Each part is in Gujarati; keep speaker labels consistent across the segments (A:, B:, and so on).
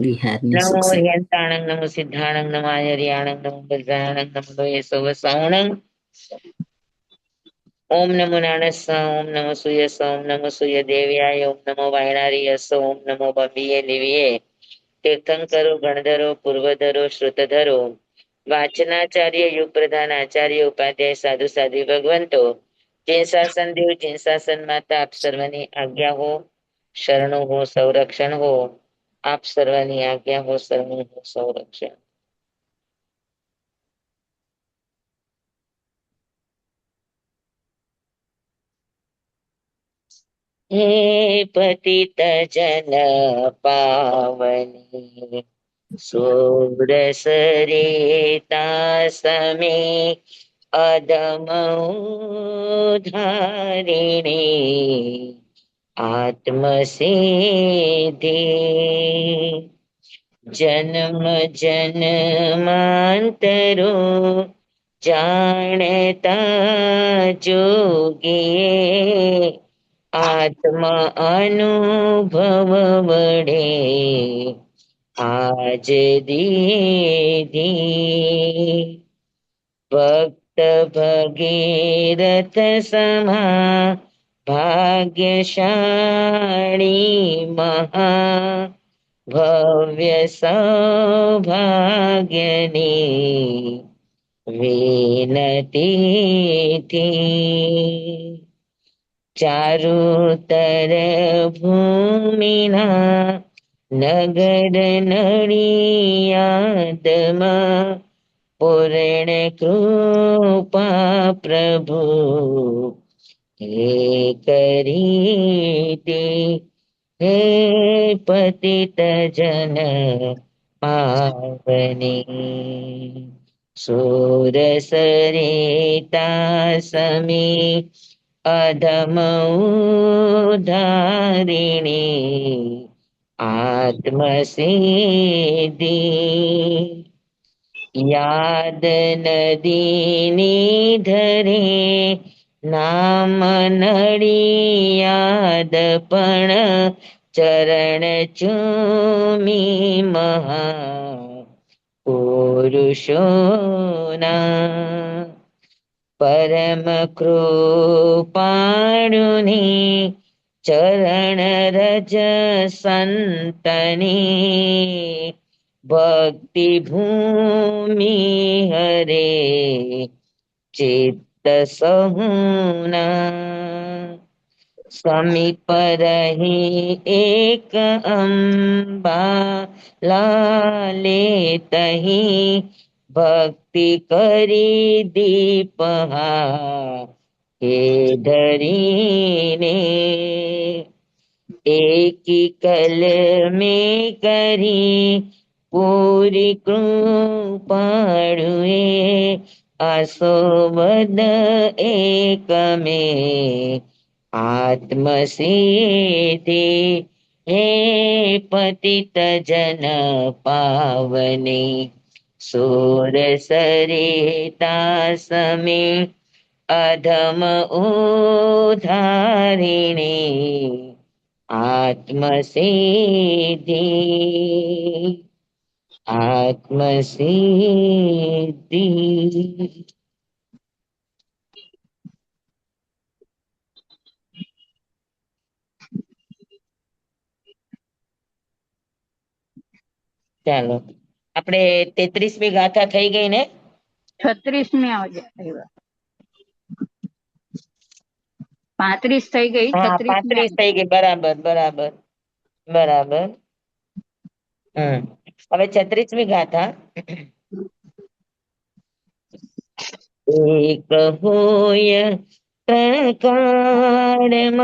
A: વિહારની
B: નમો
A: સુખ શાંતિ.
B: યંતાણંગ નમો સિદ્ધાણંગ નમો આયર્યાણંગ નમો વજ્રાયણંગ નમો લોયસવ સૌણંગ ઓમ નમો નાણસ્સ ઓમ નમો સૂયસ્સ ઓમ નમો સૂય દેવ્યાય ઓમ નમો વાયણાર્યસ્સ ઓમ નમો બમ્બીએ દેવીએ તીર્થંકરો ગણધરો પૂર્વધરો શ્રુતધરો વાચનાચાર્ય યુગ પ્રધાન આચાર્ય ઉપાધ્યાય સાધુ સાધ્વી ભગવંતો જીન શાસન દેવ જીન શાસન માતા આપ સર્વની આજ્ઞા હો, શરણો હો, સંરક્ષણ હો, આપ સર્વની આજ્ઞા હો, શરણો હો, સંરક્ષણ. હે પતિત જન પાવની સોરસ રેતા સમે અદમ ઉદ્ધારિણી આત્મસિદ્ધિ જન્મ જન્માંતરો જાણતા જોગીએ આત્મ અનુભવ વડે આજ દીધી ભક્ત ભગીરથ સમા ભાગ્યશાળી મહા ભવ્ય સૌભાગ્યની વિનતી ચારુ ભૂમિના નગર નડિયાદમાં પૂર્ણ કૃપા પ્રભુ હે કરી દે હે પતિત જન પાવની સુરસ રેતા સમી અધમ ઉદ્ધારિણી આત્મસિદ્ધિ યાદ નદીની ધરે નામ નડિયાદ પણ ચરણ ચૂમી મહા પુરુષોના પરમ કૃપાળુની ચરણ રજ સંતની ભક્તિ ભૂમિ હરે ચિત્ત સહુના સમીપ રહી એક અંબા લાલે તહી ભક્તિ કરી દીપહા હે ધરીને એકી કલ મેં કરી પૂરી કૃપાળુએ આસોબદ એક મેં આત્મસિદ્ધિ હે પતિત જન પાવની સુર સરિતા સમે અધમ ઉદ્ધારિણી આત્મસિદ્ધિ આત્મસિદ્ધિ. ચાલો આપણે 33મી ગાથા થઈ ગઈ ને?
C: 36મી આવજે. 35 થઈ ગઈ,
B: હા
C: 36મી
B: 35
C: આવજે.
B: થઈ ગઈ. બરાબર બરાબર બરાબર. હવે 36મી ગાથા. એક હોય ત્રણ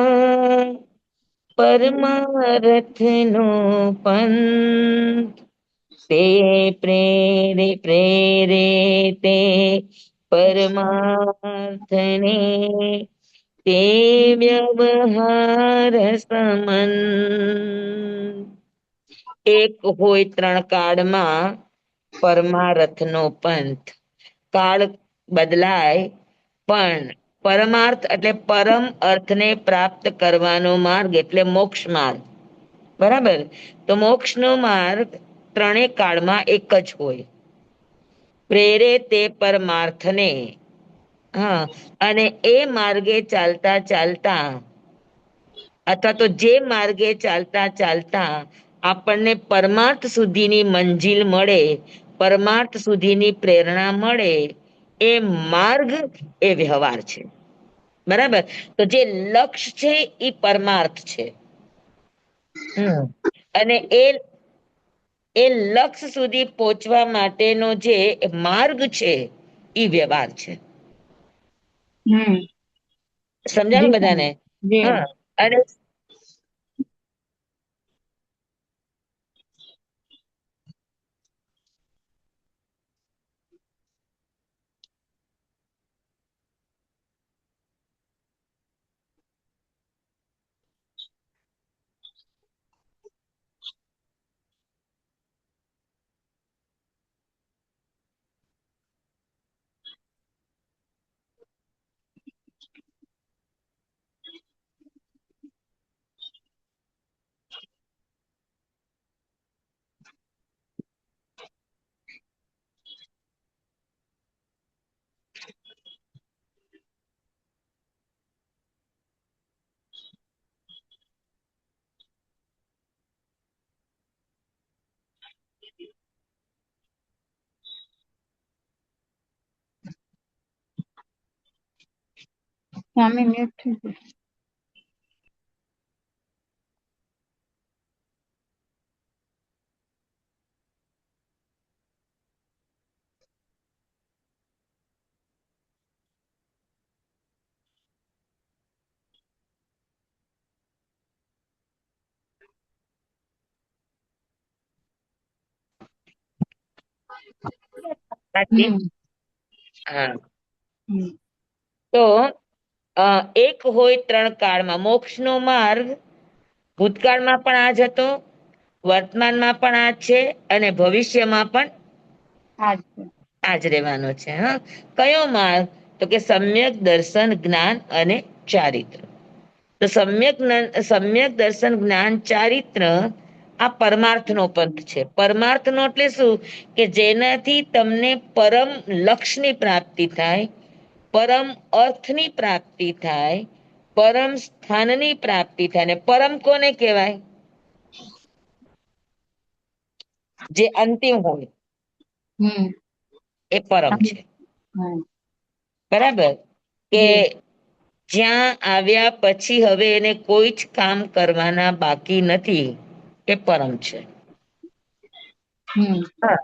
B: પરમારથ નો પંથ તે પ્રેરે તે પરમાર્થને તે વ્યવહાર સમન. એક હોય ત્રણ કાળમાં પરમારથ નો પંથ. કાળ બદલાય પણ પરમાર્થ એટલે પરમ અર્થને પ્રાપ્ત કરવાનો માર્ગ એટલે મોક્ષ માર્ગ. બરાબર. તો મોક્ષ નો માર્ગ ત્રણેય કાળમાં એક જ હોય. પ્રેરે તે પરમાર્થને. હા, અને એ માર્ગે ચાલતા ચાલતા, અથવા તો જે માર્ગે ચાલતા ચાલતા આપણને પરમાર્થ સુધીની મંજિલ મળે, પરમાર્થ સુધીની પ્રેરણા મળે, એ માર્ગ એ વ્યવહાર છે. બરાબર. તો જે લક્ષ્ય છે એ પરમાર્થ છે. અને એ લક્ષ્ય સુધી પહોંચવા માટેનો જે માર્ગ છે એ વ્યવહાર છે.
C: હમ
B: સમજાણું
C: જી
B: બધાને?
C: સ્વામી જી.
B: હા. અને
C: સ્વામી મ્યુટ થઈ ગયું.
B: સાચી.
C: હમ
B: હા.
C: હમ
B: તો એક હોય ત્રણ કાળમાં મોક્ષનો માર્ગ. ભૂતકાળમાં પણ આ જ હતો, વર્તમાનમાં પણ આ જ છે, અને ભવિષ્યમાં પણ
C: અચ્છા.
B: આ જ રહેવાનો છે. હા. કયો માર્ગ? તો કે સમ્યક દર્શન, જ્ઞાન અને ચારિત્ર. તો સમ્યક દર્શન, જ્ઞાન, ચારિત્ર આ પરમાર્થનો પંથ છે. પરમાર્થનો એટલે શું? કે જેનાથી તમને પરમ લક્ષ્યની પ્રાપ્તિ થાય, પરમ અર્થની પ્રાપ્તિ થાય, પરમ સ્થાનની પ્રાપ્તિ થાય. ને પરમ કોને કહેવાય? જે અંતિમ હોય
C: હમ
B: એ પરમ છે.
C: હમ
B: બરાબર. કે
C: જી.
B: જ્યાં આવ્યા પછી હવે એને કોઈ જ કામ કરવાના બાકી નથી, એ પરમ છે.
C: હમ
B: હા.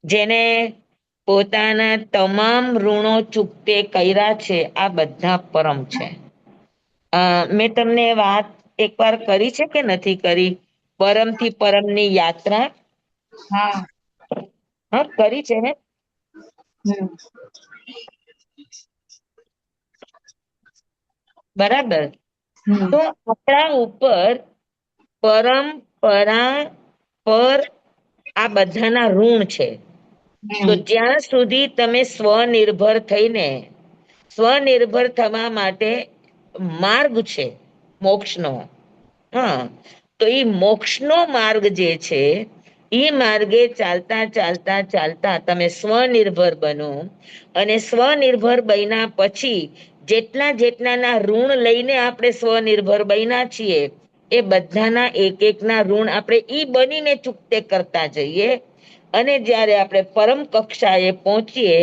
B: જેને પોતાના તમામ ઋણો ચૂકતે કર્યા છે, આ બધા પરમ છે. મેં તમને વાત એકવાર કરી છે કે નથી કરી? પરમથી પરમની યાત્રા.
C: હા.
B: હા, કરી છે ને?
C: હમ
B: બરાબર.
C: હમ
B: તો આપણા ઉપર પરંપરા પર આ બધાના ઋણ છે. તો
C: હમ
B: જ્યાં સુધી તમે સ્વનિર્ભર થઈને, સ્વનિર્ભર થવા માટે માર્ગ છે મોક્ષનો. હા. તો એ મોક્ષનો માર્ગ જે છે, એ માર્ગે ચાલતા ચાલતા ચાલતા તમે સ્વનિર્ભર બનો. અને સ્વનિર્ભર બન્યા પછી જેટલા જેટલાના ઋણ લઈને આપણે સ્વનિર્ભર બન્યા છીએ, એ બધાના એક એક ના ઋણ આપણે ઈ બનીને ચૂકતે કરતા જઈએ. અને જ્યારે આપણે પરમ કક્ષાએ પહોંચીએ,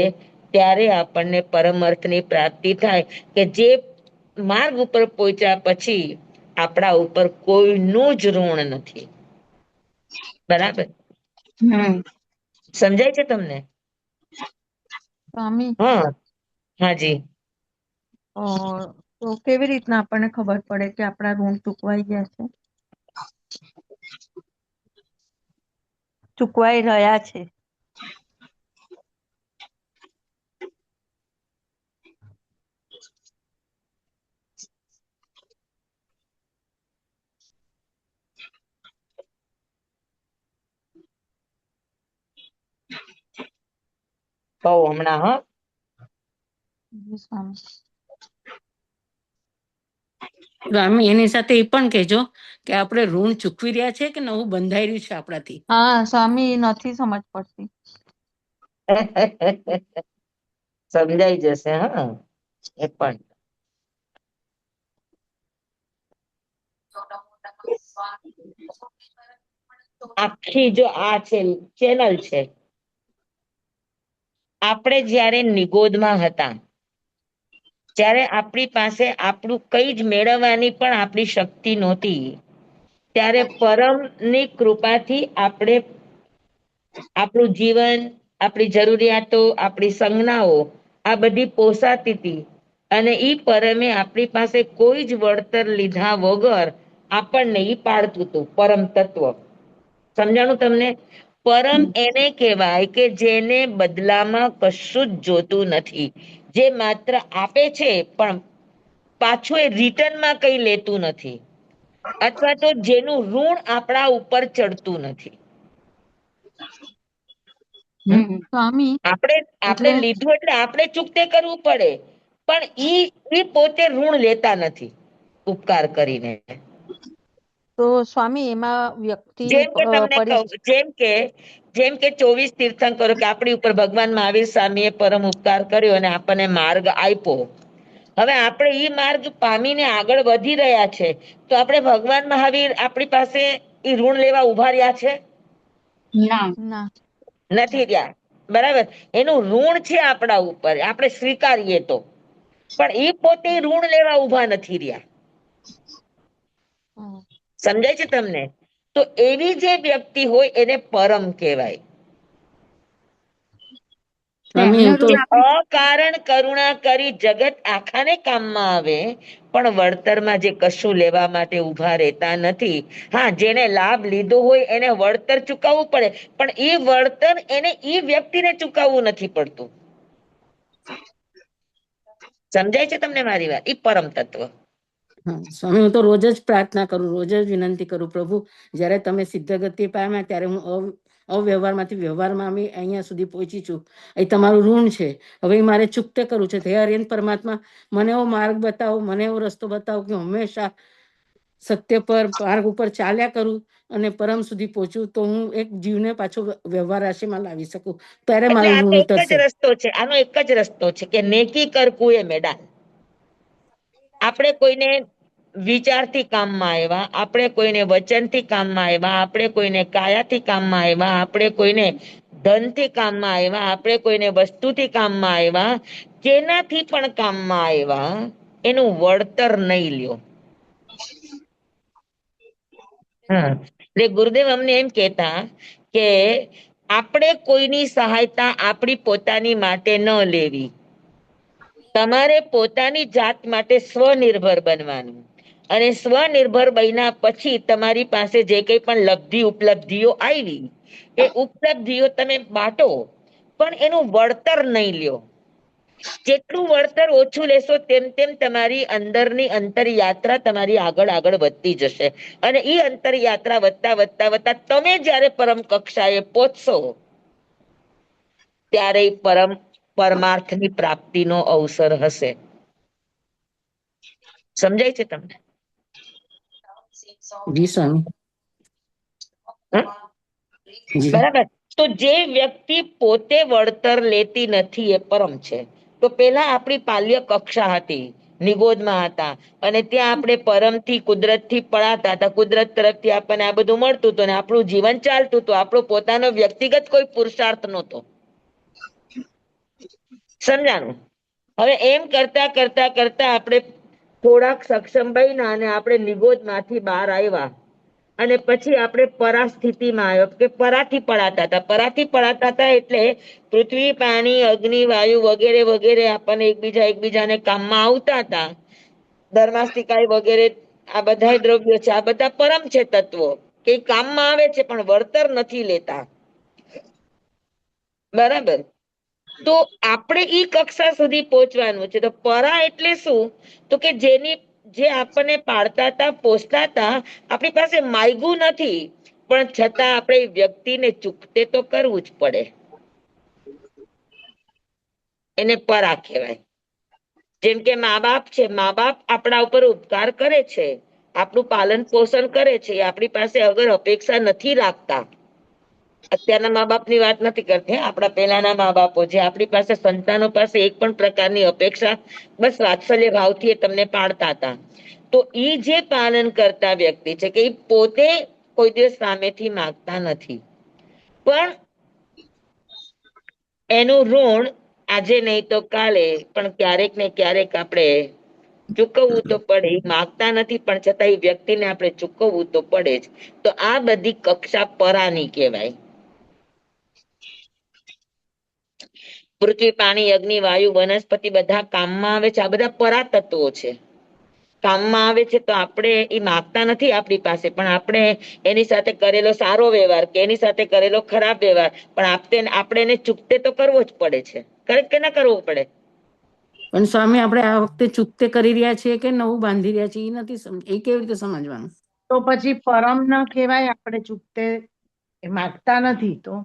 B: ત્યારે આપણને પરમ અર્થની પ્રાપ્તિ થાય. કે જે માર્ગ ઉપર પહોંચ્યા પછી આપણા ઉપર કોઈનું જ ઋણ નથી. બરાબર.
C: હમ
B: સમજાય છે તમને?
C: સ્વામી,
B: હા. હાજી.
C: તો કેવી રીતના આપણને ખબર પડે કે આપણા ઋણ ચૂકવાઈ ગયા છે? ચૂકવાઈ રહ્યા છે.
B: કહું હમણાં. હા.
C: જી સ્વામી.
A: સ્વામી એની સાથે એ પણ કહેજો કે આપણે ઋણ ચૂકવી રહ્યા છે કે નવું બંધાઈ રહ્યું છે આપણાથી.
C: હા સ્વામી નથી સમજ પડતી.
B: સમજાઈ જશે. હા એ પણ આખી જો આ છે ચેનલ છે. આપણે જ્યારે નિગોદમાં હતા ત્યારે આપણી પાસે આપણું કઈ જ મેળવવાની પણ આપણી શક્તિ નહોતી. ત્યારે પરમની કૃપાથી આપણે આપણું જીવન, આપણી જરૂરિયાતો, આપણી સંજ્ઞાઓ આ બધી પોસાતી હતી. અને ઈ પરમે આપણી પાસે કોઈ જ વળતર લીધા વગર આપણને ઈ પાડતું હતું પરમ તત્વ. સમજાણું તમને? પરમ એને કહેવાય કે જેને બદલામાં કશું જ જોતું નથી, જે માત્ર આપે છે પણ પાછું એ રિટર્નમાં કઈ લેતું નથી, અથવા તો જેનું ઋણ આપણા ઉપર ચડતું નથી.
C: સ્વામી
B: આપણે
C: એટલે
B: લીધું એટલે આપણે ચૂકતે કરવું પડે, પણ ઈ પોતે ઋણ લેતા નથી ઉપકાર કરીને.
C: તો સ્વામી એમાં વ્યક્તિની
B: જેમ કે તમને કહું, જેમ કે 24 તીર્થંકરો કે આપણી ઉપર ભગવાન મહાવીર સ્વામીએ પરમ ઉપકાર કર્યો અને આપણને માર્ગ આપ્યો. હવે આપણે ઈ માર્ગ પામીને આગળ વધી રહ્યા છે, તો આપણે ભગવાન મહાવીર આપણી પાસે ઈ ઋણ લેવા ઉભા રહ્યા છે?
C: ના.
B: નથી રહ્યા. બરાબર. એનું ઋણ છે આપણા ઉપર, આપણે સ્વીકારીએ તો, પણ એ પોતે ઋણ લેવા ઉભા નથી રહ્યા. સમજાય છે તમને? તો એવી જે વ્યક્તિ હોય એને પરમ કહેવાય.
A: સ્વામી હું તો
B: અકારણ કરુણા કરી જગત આખાને કામમાં આવે, પણ વળતરમાં જે કશું લેવા માટે ઉભા રહેતા નથી. હા, જેને લાભ લીધો હોય એને વળતર ચૂકવવું પડે, પણ એ વળતર એને ઈ વ્યક્તિને ચૂકવવું નથી પડતું. સમજાય છે તમને મારી વાત? ઈ પરમ તત્વ.
A: હા સ્વામી, હું તો રોજ જ પ્રાર્થના કરું, રોજ જ વિનંતી કરું, પ્રભુ જ્યારે તમે સિદ્ધ ગતિ પામ્યા ત્યારે હું અવ્યવહારમાંથી વ્યવહારમાં આવી અહીંયા સુધી પહોંચી છું. એ તમારું ઋણ છે, હવે મારે ચૂકતે કરવું છે. હે હરિયન પરમાત્મા, મને એવો માર્ગ બતાવો, મને એવો રસ્તો બતાવો કે હંમેશા સત્ય પર માર્ગ ઉપર ચાલ્યા કરું અને પરમ સુધી પહોંચું, તો હું એક જીવને પાછો વ્યવહાર રાશિમાં લાવી શકું. ત્યારે
B: એટલે
A: મારું
B: આ તો
A: ઋણ
B: એક જ
A: ઉતરશે.
B: રસ્તો છે, આનો એક જ રસ્તો છે કે નેકી કર કુએ મેદાન. આપણે કોઈને વિચારથી કામમાં આવ્યા, આપણે કોઈને વચનથી કામમાં આવ્યા, આપણે કોઈને કાયાથી કામમાં આવ્યા, આપણે કોઈને ધનથી કામમાં આવ્યા, આપણે કોઈને વસ્તુથી કામમાં આવ્યા, જેનાથી પણ કામમાં આવ્યા, એનું વળતર નહીં લ્યો. હા, એટલે ગુરુદેવ અમને એમ કહેતા કે આપણે કોઈની સહાયતા આપણી પોતાની માટે ન લેવી. તમારે પોતાની જાત માટે સ્વનિર્ભર બનવાનું, અને સ્વનિર્ભર બન્યા પછી તમારી પાસે જે કંઈ પણ ઉપલબ્ધિઓ આવી, એ ઉપલબ્ધિઓ તમે બાટો, પણ એનું વળતર નહીં લ્યો. જેટલું વળતર ઓછું લેશો તેમ તેમ તમારી અંદરની અંતરયાત્રા તમારી આગળ આગળ વધતી જશે, અને એ અંતરયાત્રા વધતા વધતા વધતા તમે જ્યારે પરમ કક્ષાએ પહોંચશો ત્યારે પરમાર્થની પ્રાપ્તિનો અવસર હશે. સમજાય છે તમને?
A: જી સ્વામી.
B: હમ?
A: જી.
B: બરાબર. તો જે વ્યક્તિ પોતે વળતર લેતી નથી એ પરમ છે. તો પેલા આપણી પાલ્ય કક્ષા હતી, નિગોદમાં હતા, અને ત્યાં આપણે પરમથી કુદરતથી પડાતા હતા. કુદરત તરફથી આપણને આ બધું મળતું હતું અને આપણું જીવન ચાલતું હતું. આપણો પોતાનો વ્યક્તિગત કોઈ પુરુષાર્થ નહોતો. સમજાણું? હવે એમ કરતા કરતા કરતા આપણે થોડાક સક્ષમ બન્યા અને આપણે નિગોદમાંથી બહાર આવ્યા, અને પછી આપણે પરાસ્થિતિમાં આવ્યો કે પરાથી પડાતા હતા. પરાથી પડાતા હતા એટલે પૃથ્વી, પાણી, અગ્નિ, વાયુ વગેરે વગેરે આપણને એકબીજાને કામમાં આવતા હતા. ધર્માસ્તિકાય વગેરે આ બધા દ્રવ્યો છે, આ બધા પરમ છે તત્વો, કે કામમાં આવે છે પણ વળતર નથી લેતા. બરાબર. તો આપણે ઈ કક્ષા સુધી પહોંચવાનું છે. તો પરા એટલે શું? તો કે જે આપણને પાડતા હતા, પોસતા હતા, આપણી પાસે માયગું નથી, પણ છતાં આપણે વ્યક્તિને ચૂકતે તો કરવું જ પડે. એને પરા કહેવાય. જેમ કે મા બાપ છે, મા બાપ આપણા ઉપર ઉપકાર કરે છે, આપણું પાલન પોષણ કરે છે, એ આપણી પાસે અગર અપેક્ષા નથી રાખતા, અત્યારના મા બાપની વાત નથી કરતી, આપણા પહેલાના મા બાપો જે આપણી પાસે સંતાનો પાસે એક પણ પ્રકારની અપેક્ષા, બસ વાત્સલ્ય ભાવથી એ તમને પાળતા હતા, તો ઈ જે પાલન કરતા વ્યક્તિ છે કે એ પોતે કોઈ દિવસ સામેથી માંગતા નથી, પણ એનું ઋણ આજે નહીં તો કાલે પણ ક્યારેક ને ક્યારેક આપણે ચૂકવવું તો પડે. માગતા નથી પણ છતાં એ વ્યક્તિને આપણે ચૂકવવું તો પડે જ. તો આ બધી કક્ષા પરાની કહેવાય. પૃથ્વી, પાણી, અગ્નિ, વાયુ, વનસ્પતિ બધા કામમાં આવે છે. આ બધા પરા તત્વો છે, કામમાં આવે છે. તો આપણે એ માગતા નથી આપણી પાસે, પણ આપણે એની સાથે કરેલો સારો વ્યવહાર કે એની સાથે કરેલો ખરાબ વ્યવહાર, પણ આપણે એને ચૂકતે તો કરવો જ પડે છે. કરેક્ટ કે ના કરવો પડે?
A: પણ સ્વામી આપણે આ વખતે ચૂકતે કરી રહ્યા છીએ કે નવું બાંધી રહ્યા છીએ એ નથી એ કેવી રીતે સમજવાનું?
C: તો પછી પરમ ન કહેવાય? આપણે ચૂકતે માગતા નથી તો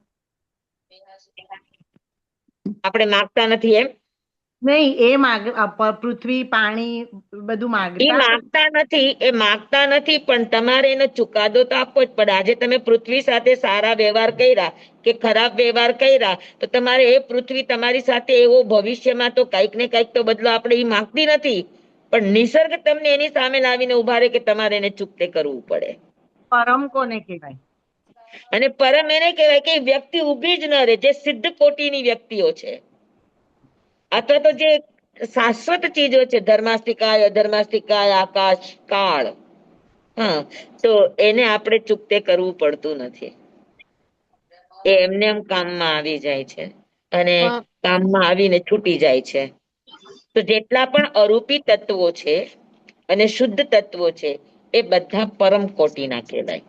B: આપણે માગતા નથી એમ
C: નહીં, એ પૃથ્વી, પાણી બધું
B: એ માગતા નથી પણ તમારે એનો ચુકાદો તો આપવો જ પડે. આજે તમે પૃથ્વી સાથે સારા વ્યવહાર કર્યા કે ખરાબ વ્યવહાર કર્યા, તો તમારે એ પૃથ્વી તમારી સાથે એવો ભવિષ્યમાં તો કંઈક ને કંઈક તો બદલો આપણે એ માગતી નથી, પણ નિસર્ગ તમને એની સામે લાવીને ઉભા રહે કે તમારે એને ચૂકતે કરવું પડે.
C: પરમ કોને કહેવાય?
B: અને પરમ એને કહેવાય કે વ્યક્તિ ઊભી જ ન રહે, જે સિદ્ધ કોટીની વ્યક્તિઓ છે, અથવા તો જે શાશ્વત ચીજો છે, ધર્માસ્તિકાય, અધર્માસ્તિકાય, આકાશ, કાળ, હા, તો એને આપણે ચૂકતે કરવું પડતું નથી. એ એમને એમ કામમાં આવી જાય છે અને કામમાં આવીને છૂટી જાય છે. તો જેટલા પણ અરૂપી તત્વો છે અને શુદ્ધ તત્વો છે, એ બધા પરમ કોટીના કહેવાય.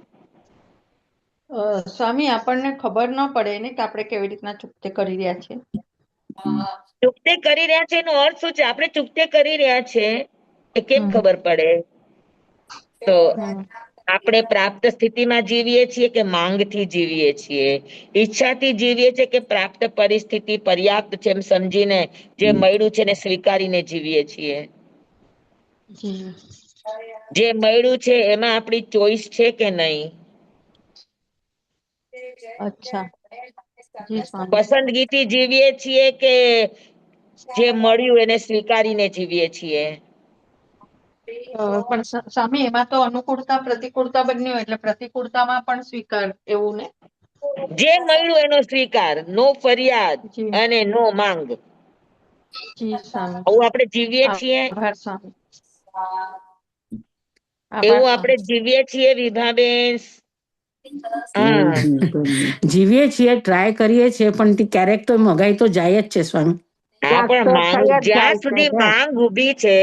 C: સ્વામી, આપણને ખબર ન પડે ને કે આપણે કેવી રીતના ચૂકતે કરી રહ્યા છીએ.
B: ચૂકતે કરી રહ્યા છે એનો અર્થ શું છે? આપણે ચૂકતે કરી રહ્યા છે એ કેમ ખબર પડે? તો આપણે પ્રાપ્ત સ્થિતિમાં જીવીએ છીએ કે માંગથી જીવીએ છીએ, ઈચ્છાથી જીવીએ છીએ કે પ્રાપ્ત પરિસ્થિતિ પર્યાપ્ત છે એમ સમજીને જે મળ્યું છે ને સ્વીકારીને જીવીએ છીએ? જે મળ્યું છે એમાં આપણી ચોઈસ છે કે નહીં?
C: અચ્છા, જી સ્વામી.
B: પસંદગીથી જીવીએ છીએ કે જે મળ્યું એને સ્વીકારીને જીવીએ છીએ?
C: પણ સ્વામી, એમાં તો અનુકૂળતા પ્રતિકૂળતા બંને હોય, એટલે પ્રતિકૂળતામાં પણ સ્વીકાર એવું ને?
B: જે મળ્યું એનો સ્વીકાર, નો ફરિયાદ
C: જી
B: અને નો માંગ.
C: જી સ્વામી.
B: આવું આપણે જીવીએ છીએ?
C: આભાર સ્વામી.
B: એવું
C: આભાર
B: આપણે
C: સ્વામી.
B: જીવીએ છીએ વિભાબેન? હા,
A: જીવીએ છીએ, ટ્રાય કરીએ છીએ, પણ ક્યારેક તો મગાઈ તો જાય જ છે સ્વામી.
B: હા, પણ માંગ
C: થઈ જ
B: જ્યાં
C: જાય
B: સુધી
C: છે.
B: માંગ ઊભી છે,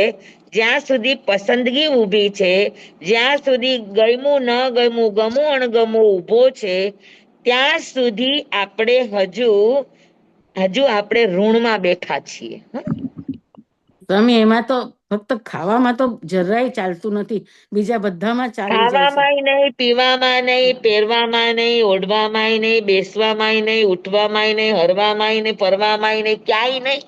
B: જ્યાં સુધી પસંદગી ઊભી છે, જ્યાં સુધી ગમવું ન ગમવું, ગમવું અણગમવું ઊભો છે, ત્યાં સુધી આપણે હજુ આપણે ઋણમાં બેઠા છીએ.
A: સ્વામી, એમાં તો ફક્ત ખાવામાં તો જરાય ચાલતું નથી, બીજા બધામાં ચાલી જાય છે.
B: ખાવામાં નહીં, પીવામાં નહીં, પહેરવામાં નહીં, ઓઢવામાં નહીં, બેસવામાં નહીં, ઉઠવામાં નહીં, હરવામાં નહીં, ફરવામાં નહીં, ક્યાંય નહીં.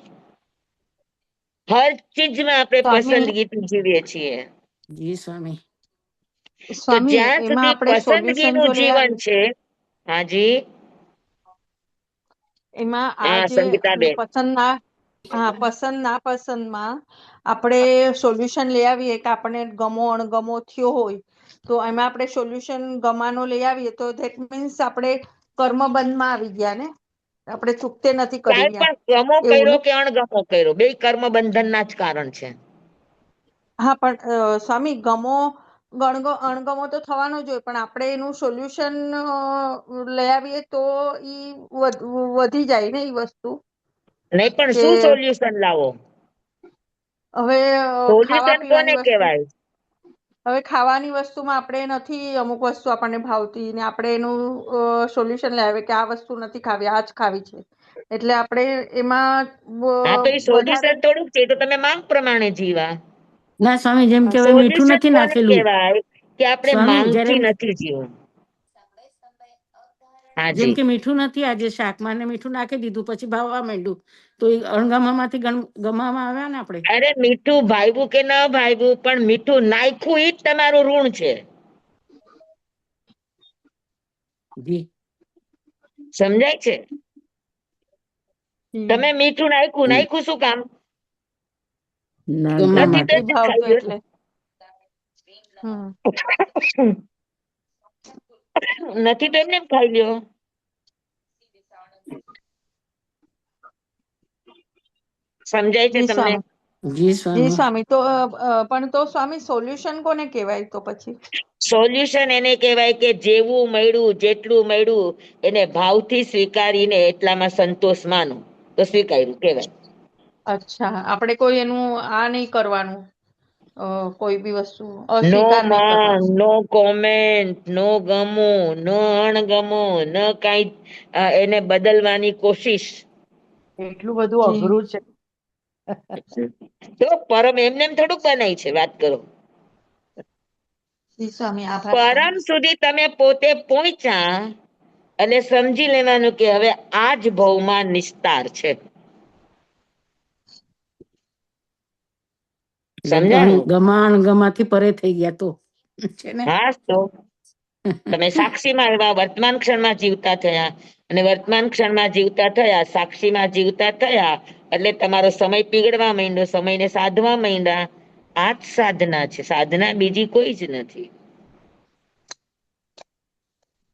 B: હર ચીજમાં આપણે
C: સ્વામી,
B: પસંદગીથી જીવીએ છીએ.
A: જી સ્વામી.
B: તો
C: સ્વામી,
B: જ્યાં
C: એમાં
B: સુધી
C: આપણે સોલ્યુશન
B: પસંદગીનું
C: જો લઈ
B: જીવન
C: આવીએ,
B: છે, હાજી,
C: એમાં આ
B: હા
C: જે
B: સંગીતાબેન,
C: પસંદ ના પસંદમાં આપણે સોલ્યુશન લઈ આવીએ કે આપણે ગમો અણગમો થયો હોય, તો એમાં આપણે સોલ્યુશન ગમાનો લઈ આવીએ તો ધેટ મીન્સ આપણે કર્મબંધમાં આવી ગયા ને, આપણે ચૂકતે નથી કરી
B: ક્યાંય
C: રહ્યા
B: પણ ગમો
C: એવું
B: કર્યો
C: ને?
B: કે અણગમો કર્યો, બે કર્મ બંધનના જ કારણ છે.
C: હા, પણ સ્વામી, અણગમો તો થવાનો જ હોય, પણ આપણે એનું સોલ્યુશન લઈ આવીએ તો ઈ વધી જાય ને એ વસ્તુ.
B: નહીં, પણ
C: કે
B: શું સોલ્યુશન લાવો?
C: હવે ખાવા
B: સોલ્યુશન કોને
C: પીવાની વસ્તુ,
B: કહેવાય?
C: હવે ખાવાની વસ્તુમાં આપણે નથી, અમુક વસ્તુ આપણને ભાવતી ને આપણે એનું સોલ્યુશન લાવીએ કે આ વસ્તુ નથી ખાવી, આ જ ખાવી છે, એટલે આપણે એમાં
B: હા, તો એ
C: વધારે
B: સોલ્યુશન થોડુંક છે, તો તમે માંગ પ્રમાણે જીવા.
A: ના સ્વામી, જેમ કે હવે મીઠું
B: સોલ્યુશન
A: નથી
B: કોને
A: નાખેલું.
B: કહેવાય? કે આપણે
A: સ્વામી, જ્યારે
B: માંગથી નથી જીવું. હાજી.
A: જેમ કે મીઠું નથી, આજે શાકમાં ને મીઠું નાખી દીધું, પછી ભાવવા માંડ્યું, તો એ અણગમામાંથી ગમામાં આવ્યા ને આપણે.
B: અરે મીઠું ભાવ્યું કે ન ભાવ્યું, પણ મીઠું નાખ્યું ઈ જ તમારું ઋણ છે.
A: જી
B: સમજાય છે? તમે મીઠું નાખ્યું શું કામ?
A: ગમામાં.
B: નથી તો
C: નથી
B: એમને
C: ભાવતું
B: ખાઈ
C: એટલે. હમ
B: લ્યો. નથી તો એમને ખાઈ લ્યો. સમજાય છે
C: જી
B: તમને?
C: સ્વામી.
A: જી
C: જી
A: સ્વામી.
C: સ્વામી. તો પણ તો સ્વામી સોલ્યુશન કોને કહેવાય તો પછી?
B: સોલ્યુશન એને કહેવાય કે જેવું મળ્યું, જેટલું મળ્યું એને ભાવથી સ્વીકારીને એટલામાં સંતોષ માનો તો સ્વીકાર્યું કહેવાય.
C: અચ્છા, આપણે કોઈ એનું આ નહીં કરવાનું, કોઈ બી વસ્તુ
B: નો
C: અસ્વીકાર નહીં
B: મન,
C: કરવાનો.
B: નો કોમેન્ટ, નો ગમો, નો અણગમો, ન કાંઈ એને બદલવાની કોશિશ.
D: એટલું બધું
C: જી
D: અઘરું છે.
B: તો પરમ એમને એમ થોડુંક બનાય છે, વાત કરો.
C: જી સ્વામી, આભાર
B: પરમ
C: સ્વામી.
B: સુધી તમે પોતે પહોંચ્યા અને સમજી લેવાનું કે હવે આ જ ભવમાં નિસ્તાર છે. સમજાણું?
A: ગમાથી પરે થઈ ગયા તો છે ને.
B: હા, તો તમે સાક્ષીમાં એવા વર્તમાન ક્ષણમાં જીવતા થયા, અને વર્તમાન ક્ષણમાં જીવતા થયા, સાક્ષીમાં જીવતા થયા, એટલે તમારો સમય પીગળવા માંડ્યો, સમયને સાધવા માંડ્યા. આ જ સાધના છે, સાધના બીજી કોઈ જ નથી.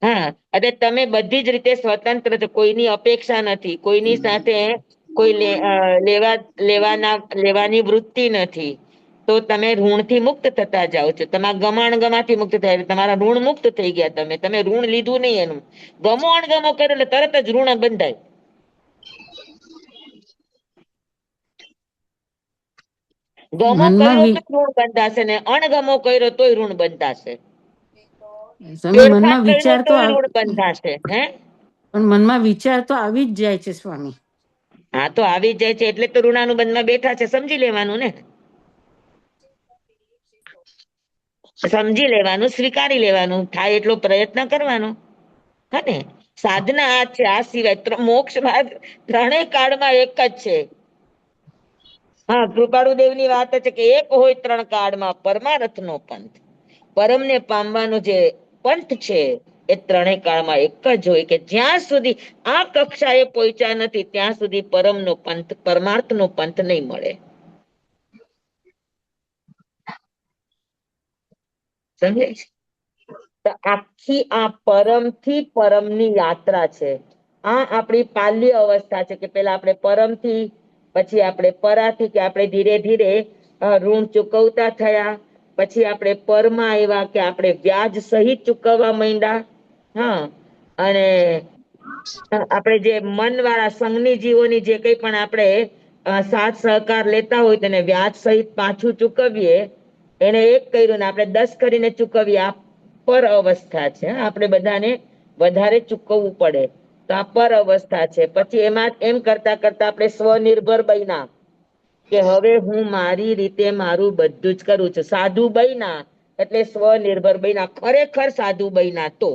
B: હા, એટલે તમે બધી જ રીતે સ્વતંત્ર છો, કોઈની અપેક્ષા નથી, કોઈની સાથે કોઈ લેવાની વૃત્તિ નથી. તો તમે ઋણથી મુક્ત થતા જાઓ છો, તમારા ગમાણગમાથી મુક્ત થયા, તમારા ઋણ મુક્ત થઈ ગયા. તમે ઋણ લીધું નહીં એનું. ગમો અણગમો કરો એટલે તરત જ ઋણ બંધાય. ગમો
A: મનમાં
B: કર્યો તો ઋણ બંધાશે, ને અણગમો કર્યો તોય ઋણ બંધાશે.
A: સ્વામી,
B: ફેરફાર
A: મનમાં
B: કર્યો
A: વિચાર તો
B: તોય ઋણ બંધાશે. હે?
A: પણ મનમાં વિચાર તો આવી જ જાય છે સ્વામી.
B: હા, તો આવી જાય છે એટલે તો ઋણાનુબંધમાં બેઠા છે, સમજી લેવાનું ને. સમજી લેવાનું, સ્વીકારી લેવાનું, થાય એટલો પ્રયત્ન કરવાનો. હા ને? સાધના આ છે, આ સિવાય મોક્ષ માર્ગ ત્રણેય કાળમાં એક જ છે. હા, કૃપાળુ દેવની વાત છે કે એક હોય ત્રણ કાળમાં પરમારથનો પંથ. પરમને પામવાનો જે પંથ છે એ ત્રણેય કાળમાં એક જ હોય, કે જ્યાં સુધી આ કક્ષાએ પહોંચ્યા નથી ત્યાં સુધી પરમનો પંથ, પરમાર્થનો પંથ નહીં મળે. સમજાય છે? તો આખી આ પરમથી પરમની યાત્રા છે. આ આપણી પાલ્ય અવસ્થા છે, કે પેલા આપણે પરમથી, પછી આપણે પરાથી, કે આપણે ધીરે ધીરે ઋણ ચૂકવતા થયા, પછી આપણે પરમાં આવ્યા, કે આપણે વ્યાજ સહિત ચૂકવવા માંડ્યા. હા, અને આપણે જે મન વાળા સંઘની જીવોની જે કંઈ પણ આપણે સાથ સહકાર લેતા હોય તેને વ્યાજ સહિત પાછું ચૂકવીએ. એને એક કર્યું ને આપણે 10 કરીને ચૂકવીએ. આ પર અવસ્થા છે. આપણે બધાને વધારે ચૂકવવું પડે, તો આ પર અવસ્થા છે. પછી એમાં એમ કરતા કરતા આપણે સ્વનિર્ભર બન્યા, કે હવે હું મારી રીતે મારું બધું જ કરું છું. સાધુ બન્યા એટલે સ્વનિર્ભર બન્યા, ખરેખર સાધુ બન્યા તો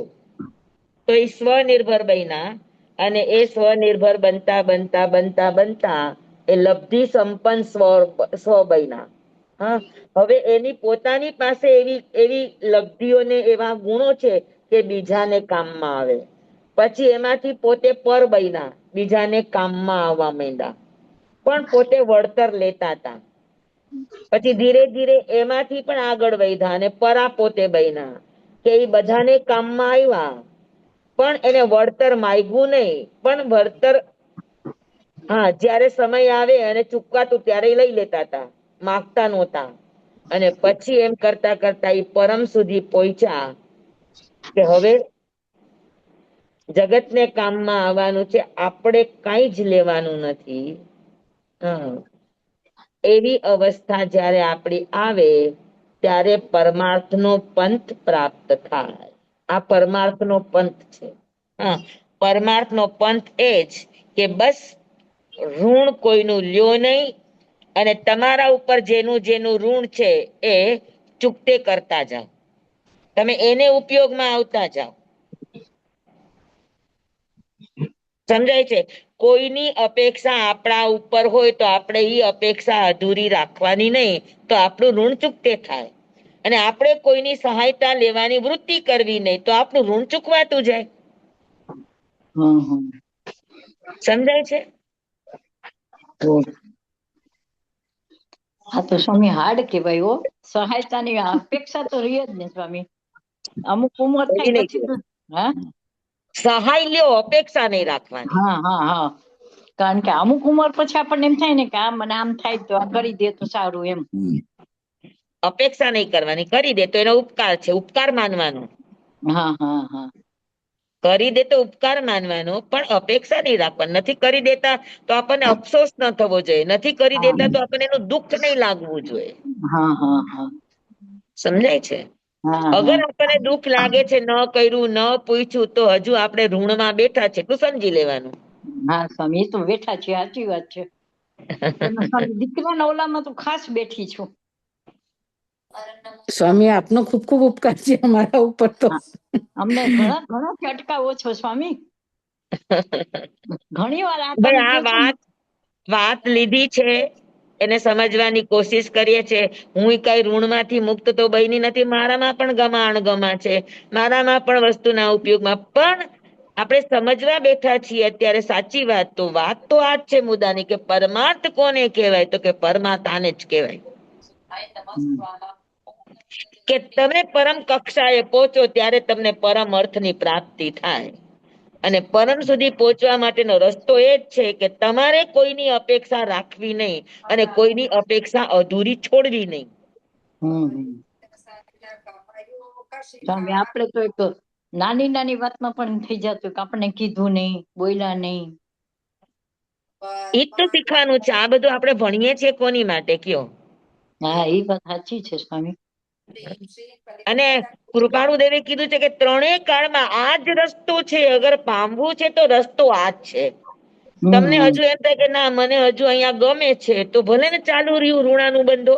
B: એ સ્વનિર્ભર બન્યા. અને એ સ્વનિર્ભર બનતા બનતા બનતા બનતા એ લબ્ધિ સંપન્ન સ્વ બન્યા. હા, હવે એની પોતાની પાસે એવી એવી લબ્ધિઓને એવા ગુણો છે કે બીજાને કામમાં આવે. પછી એમાંથી પોતે પર બન્યા, બીજાને કામમાં આવવા માંડ્યા, પણ પોતે વળતર લેતા હતા. પછી ધીરે ધીરે એમાંથી પણ આગળ વધ્યા અને પરા પોતે બન્યા, કે એ બધાને કામમાં આવ્યા, પણ એને વળતર માંગ્યું નહીં, પણ વળતર હા જયારે સમય આવે અને ચૂકવાતું ત્યારે લઈ લેતા હતા, માગતા નહોતા. અને પછી એમ કરતા કરતા એ પરમ સુધી પહોંચ્યા, કે હવે જગતને કામમાં આવવાનું છે, આપણે કઈ જ લેવાનું નથી. હા, એવી અવસ્થા જયારે આપણી આવે ત્યારે પરમાર્થનો પંથ પ્રાપ્ત થાય. આ પરમાર્થનો પંથ છે. હા, પરમાર્થનો પંથ એ જ કે બસ ઋણ કોઈનું લ્યો નહીં, અને તમારા ઉપર જેનું જેનું ઋણ છે એ ચૂકતે કરતા જાઓ. તમે એને ઉપયોગમાં આવતા જાઓ. સમજાય છે? કોઈની અપેક્ષા આપણા ઉપર હોય તો આપણે એ અપેક્ષા અધૂરી રાખવાની નહીં, તો આપણું ઋણ ચૂકતે થાય. અને આપણે કોઈની સહાયતા લેવાની વૃત્તિ કરવી નહીં, તો આપણું ઋણ ચૂકવાતું જાય.
E: હમ હમ
B: સમજાય છે?
E: તો આ તો સ્વામી હાર્ડ કહેવાય હો. સહાયતાની અપેક્ષા તો રહી જ ને સ્વામી. અમુક ઉંમર
B: એવી
E: થાય
B: નહીં
E: પછી
B: કહેવાય.
E: હા
B: સહાય લ્યો, અપેક્ષા નહીં રાખવાની.
E: હા હા હા કારણ કે અમુક ઉંમર પછી આપણને એમ થાય ને કે આ મને આમ થાય તો આ કરી દે તો સારું એમ.
B: અપેક્ષા નહીં કરવાની, કરી દે તો એનો ઉપકાર છે, ઉપકાર માનવાનો.
E: હા હા હા
B: કરી દે તો ઉપકાર માનવાનો, પણ અપેક્ષા નહીં રાખવાની. નથી કરી દેતા તો આપણને અફસોસ ન થવો જોઈએ, નથી કરી દેતા તો આપણને એનું દુઃખ નહીં લાગવું જોઈએ.
E: હા હા હા
B: સમજાય છે?
E: હા
B: અગર
E: હા
B: આપણને દુઃખ લાગે છે, ન કર્યું, ન પૂછ્યું, તો હજુ આપણે ઋણમાં બેઠા છે, એટલું સમજી લેવાનું.
E: હા સ્વામી એ તો બેઠા છે, સાચી વાત છે. પણ સ્વામી દીકરાના ઓલામાં તો ખાસ બેઠી છું.
A: સ્વામી આપનો ખૂબ ખૂબ ઉપકાર છે અમારા ઉપર તો.
E: હા. અમને ઘણા ઘણા અટકાવો છો સ્વામી. ઘણી વાર આ તમે
B: ભાઈ, આ
E: કહો છો ને.
B: વાત લીધી છે, એને સમજવાની કોશિશ કરીએ છે. હું કઈ ઋણમાંથી મુક્ત તો બની નથી. મારામાં પણ ગમા અણગમા છે, મારામાં પણ વસ્તુના ઉપયોગમાં. પણ આપણે સમજવા બેઠા છીએ અત્યારે સાચી વાત. તો વાત તો આ જ છે મુદ્દાની, કે પરમાર્થ કોને કહેવાય? તો કે પરમાત્માને જ કહેવાય. કે તમે પરમ કક્ષાએ પહોંચો ત્યારે તમને પરમ અર્થની પ્રાપ્તિ થાય. અને પરમ સુધી પહોંચવા માટેનો રસ્તો એ જ છે કે તમારે કોઈની અપેક્ષા રાખવી નહીં અને કોઈની અપેક્ષા અધૂરી છોડવી નહીં.
E: હમ સ્વામી આપણે તો એક નાની નાની વાતમાં પણ થઈ જતું કે આપણે કીધું નહીં, બોલ્યા નહીં.
B: એ જ તો શીખવાનું છે. આ બધું આપણે ભણીએ છીએ કોની માટે કયો?
E: હા એ વાત સાચી છે સ્વામી.
B: અને કૃપાળુ દેવે કીધું છે કે ત્રણેય કાળમાં આ જ રસ્તો છે. અગર પામવું છે તો રસ્તો આ જ છે. તમને
E: હમ
B: હજુ એમ થાય કે ના, મને હજુ અહીંયા ગમે છે, તો ભલે ને ચાલુ રહ્યું ઋણાનું બંધો.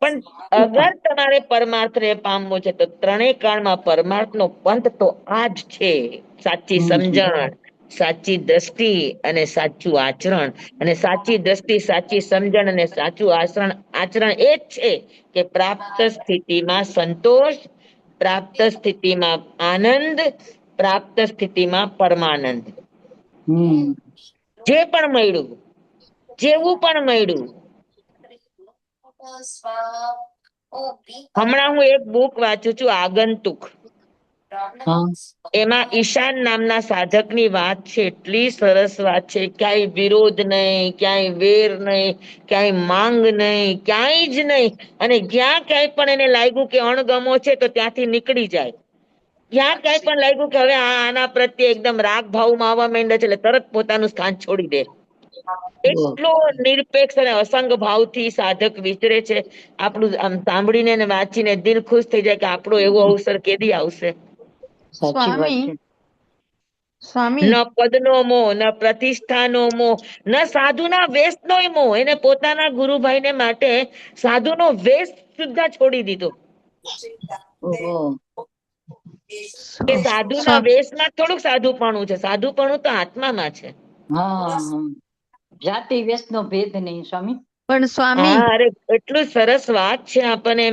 B: પણ અગર તમારે પરમાર્થને પામવો છે તો ત્રણેય કાળમાં પરમાર્થનો પંથ તો આ જ છે. સાચી સમજણ, સાચી દ્રષ્ટિ અને સાચું આચરણ. અને સાચી દ્રષ્ટિ, સાચી સમજણ અને સાચું આચરણ એ જ છે કે પ્રાપ્ત સ્થિતિમાં સંતોષ, પ્રાપ્ત સ્થિતિમાં આનંદ, પ્રાપ્ત સ્થિતિમાં પરમાનંદ.
E: હમ
B: જે પણ મળ્યું, જેવું પણ મળ્યું. હમણાં હું એક બુક વાંચું છું, આગંતુક.
E: હા
B: એમાં ઈશાન નામના સાધકની વાત છે. એટલી સરસ વાત છે. ક્યાંય વિરોધ નહીં, ક્યાંય વેર નહીં, ક્યાંય માંગ નહીં, ક્યાંય જ નહીં. અને જ્યાં ક્યાંય પણ એને લાગ્યું કે અણગમો છે તો ત્યાંથી નીકળી જાય. જ્યાં ક્યાંય પણ લાગ્યું કે હવે આના પ્રત્યે એકદમ રાગ ભાવમાં આવવા માંડે છે, એટલે તરત પોતાનું સ્થાન છોડી દે. એટલો નિરપેક્ષ અને અસંગ ભાવથી સાધક વિચરે છે. આપણું આમ સાંભળીને ને વાંચીને દિલ ખુશ થઈ જાય કે આપણો એવો અવસર કેદી આવશે.
E: સાચી વાત
C: સ્વામી
E: છે.
C: સ્વામી
B: ન પદનો મોહ, ન પ્રતિષ્ઠાનો મોહ, ન સાધુના વેશનોય મોહ. એને પોતાના ગુરુભાઈને માટે સાધુનો વેશ સુદ્ધા છોડી દીધો.
E: ઓહો
B: કે સાધુના વેશમાં થોડુંક સાધુપણું છે. સાધુપણું તો આત્મામાં છે.
E: હા હા જાતિ વેશનો ભેદ નહીં સ્વામી.
C: પણ સ્વામી
B: હા, અરે એટલું સરસ વાત છે. આપણને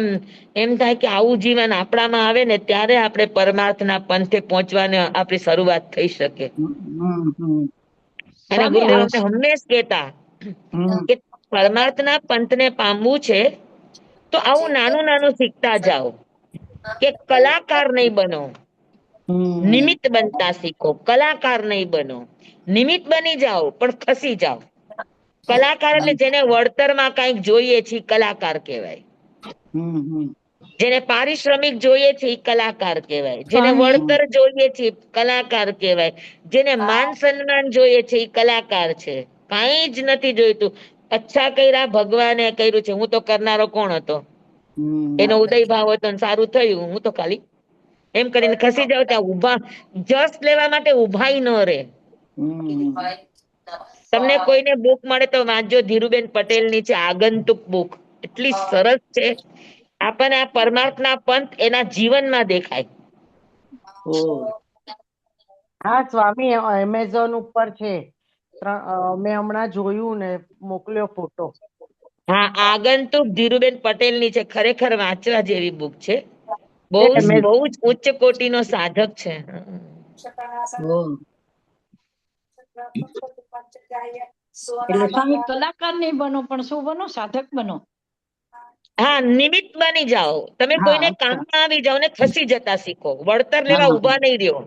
B: એમ થાય કે આવું જીવન આપણામાં આવે ને ત્યારે આપણે પરમાર્થના પંથે પહોંચવાની આપણી શરૂઆત થઈ શકે.
E: હમ
B: અને
E: સ્વામી
B: ગુરુદેવ અમને હંમેશ કહેતા
E: હમ
B: કે પરમાર્થના પંથને પામવું છે તો આવું નાનું નાનું શીખતા જાઓ. કે કલાકાર નહીં બનો,
E: હમ
B: નિમિત્ત બનતા શીખો. કલાકાર નહીં બનો, નિમિત્ત બની જાઓ પણ ખસી જાઓ. કલાકાર એટલે જેને વળતરમાં કઈક જોઈએ છે, કલાકાર કહેવાય.
E: હમ
B: જેને પારિશ્રમિક જોઈએ છે એ કલાકાર કહેવાય. જેને
C: સ્વામી
B: વળતર જોઈએ છે કલાકાર કહેવાય. જેને માન સન્માન જોઈએ છે એ કલાકાર છે. કઈ જ નથી જોઈતું. અચ્છા કર્યા ભગવાને કર્યું છે, હું તો કરનારો કોણ હતો.
E: હમ
B: એનો ઉદય ભાવ હતો ને સારું થયું, હું તો ખાલી એમ કરીને ખસી જાવ. ત્યાં ઉભા જસ લેવા માટે ઉભાઈ ન રે.
E: હમ
B: તમને કોઈને બુક મળે તો વાંચજો. ધીરુબેન પટેલ ની છે આગંતુક બુક. એટલી સરસ છે. આપણને આ પરમાર્થના પંથ એના જીવનમાં દેખાય.
E: ઓ
D: હા સ્વામી, એમેઝોન ઉપર છે. મેં હમણાં જોયું ને, મોકલ્યો ફોટો.
B: હા, આગંતુક ધીરુબેન પટેલ ની છે. ખરેખર વાંચવા જેવી બુક છે. બહુ
D: એ
B: જ
D: એમે-
B: બહુ જ ઉચ્ચ કોટીનો સાધક છે.
E: ઓ એટલે સ્વામી કલાકાર નહીં બનો, પણ શું બનો? સાધક બનો.
B: હા, નિમિત્ત બની જાઓ. તમે
E: હા
B: કોઈને
E: અચ્છા.
B: કામમાં આવી જાઓ ને ખસી જતા શીખો. વળતર લેવા
E: હા
B: ઉભા નહીં રહ્યો.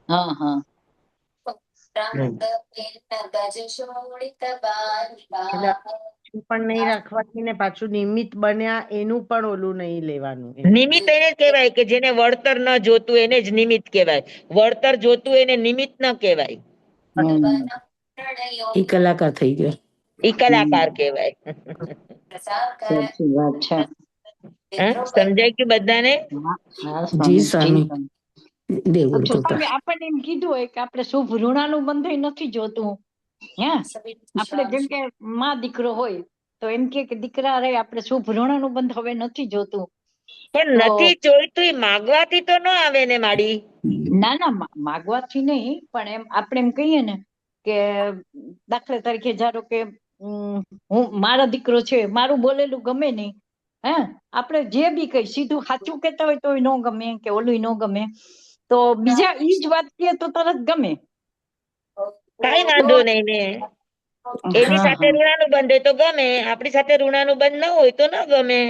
E: હા હા
D: એટલે પણ નહીં રાખવાની ને પાછું નિમિત્ત બન્યા એનું પણ ઓલું નહીં લેવાનું એમ.
B: નિમિત્ત એને જ કહેવાય કે જેને વળતર ન જોતું એને જ નિમિત્ત કહેવાય. વળતર જોતું એને નિમિત્ત ન કહેવાય.
E: હમ
A: એ કલાકાર થઈ ગયો.
B: ઈ કલાકાર કહેવાય.
E: સાચી વાત છે.
B: હા, સમજાય કે બધાને?
E: હા
A: જી
E: સ્વામી, જી
A: સ્વામી,
E: સ્વામી.
A: દેવગુરુ
E: અચ્છા
A: કૃપા.
E: સ્વામી, આપણને એમ કીધું હોય કે આપણે શુભ ઋણાનું બંધન નથી જોતું. હે આપણે જેમ કે માં દીકરો હોય તો એમ કે દીકરા રે આપણે શુભ ઋણાનું બંધ હવે નથી જોતું.
B: પણ
E: તો
B: નથી જોઈતું એ માગવાથી તો ન આવે ને માડી.
E: ના ના, માગવાથી નહીં, પણ એમ આપણે એમ કહીએ ને કે દાખલા તરીકે ધારો કે હું મારા દીકરો છે, મારું બોલેલું ગમે નહીં. હે આપણે જે બી કઈ સીધું સાચું કહેતા હોય તોય ન ગમે, કે ઓલું ન ગમે, તો બીજા ઈ જ વાત કહે તો તરત ગમે.
B: કઈ
E: તો
B: વાંધો નહીં ને. એની
E: હા
B: સાથે
E: હા
B: ઋણાનું બંધ હોય તો ગમે, આપણી સાથે ઋણાનું બંધ ન હોય તો ન ગમે.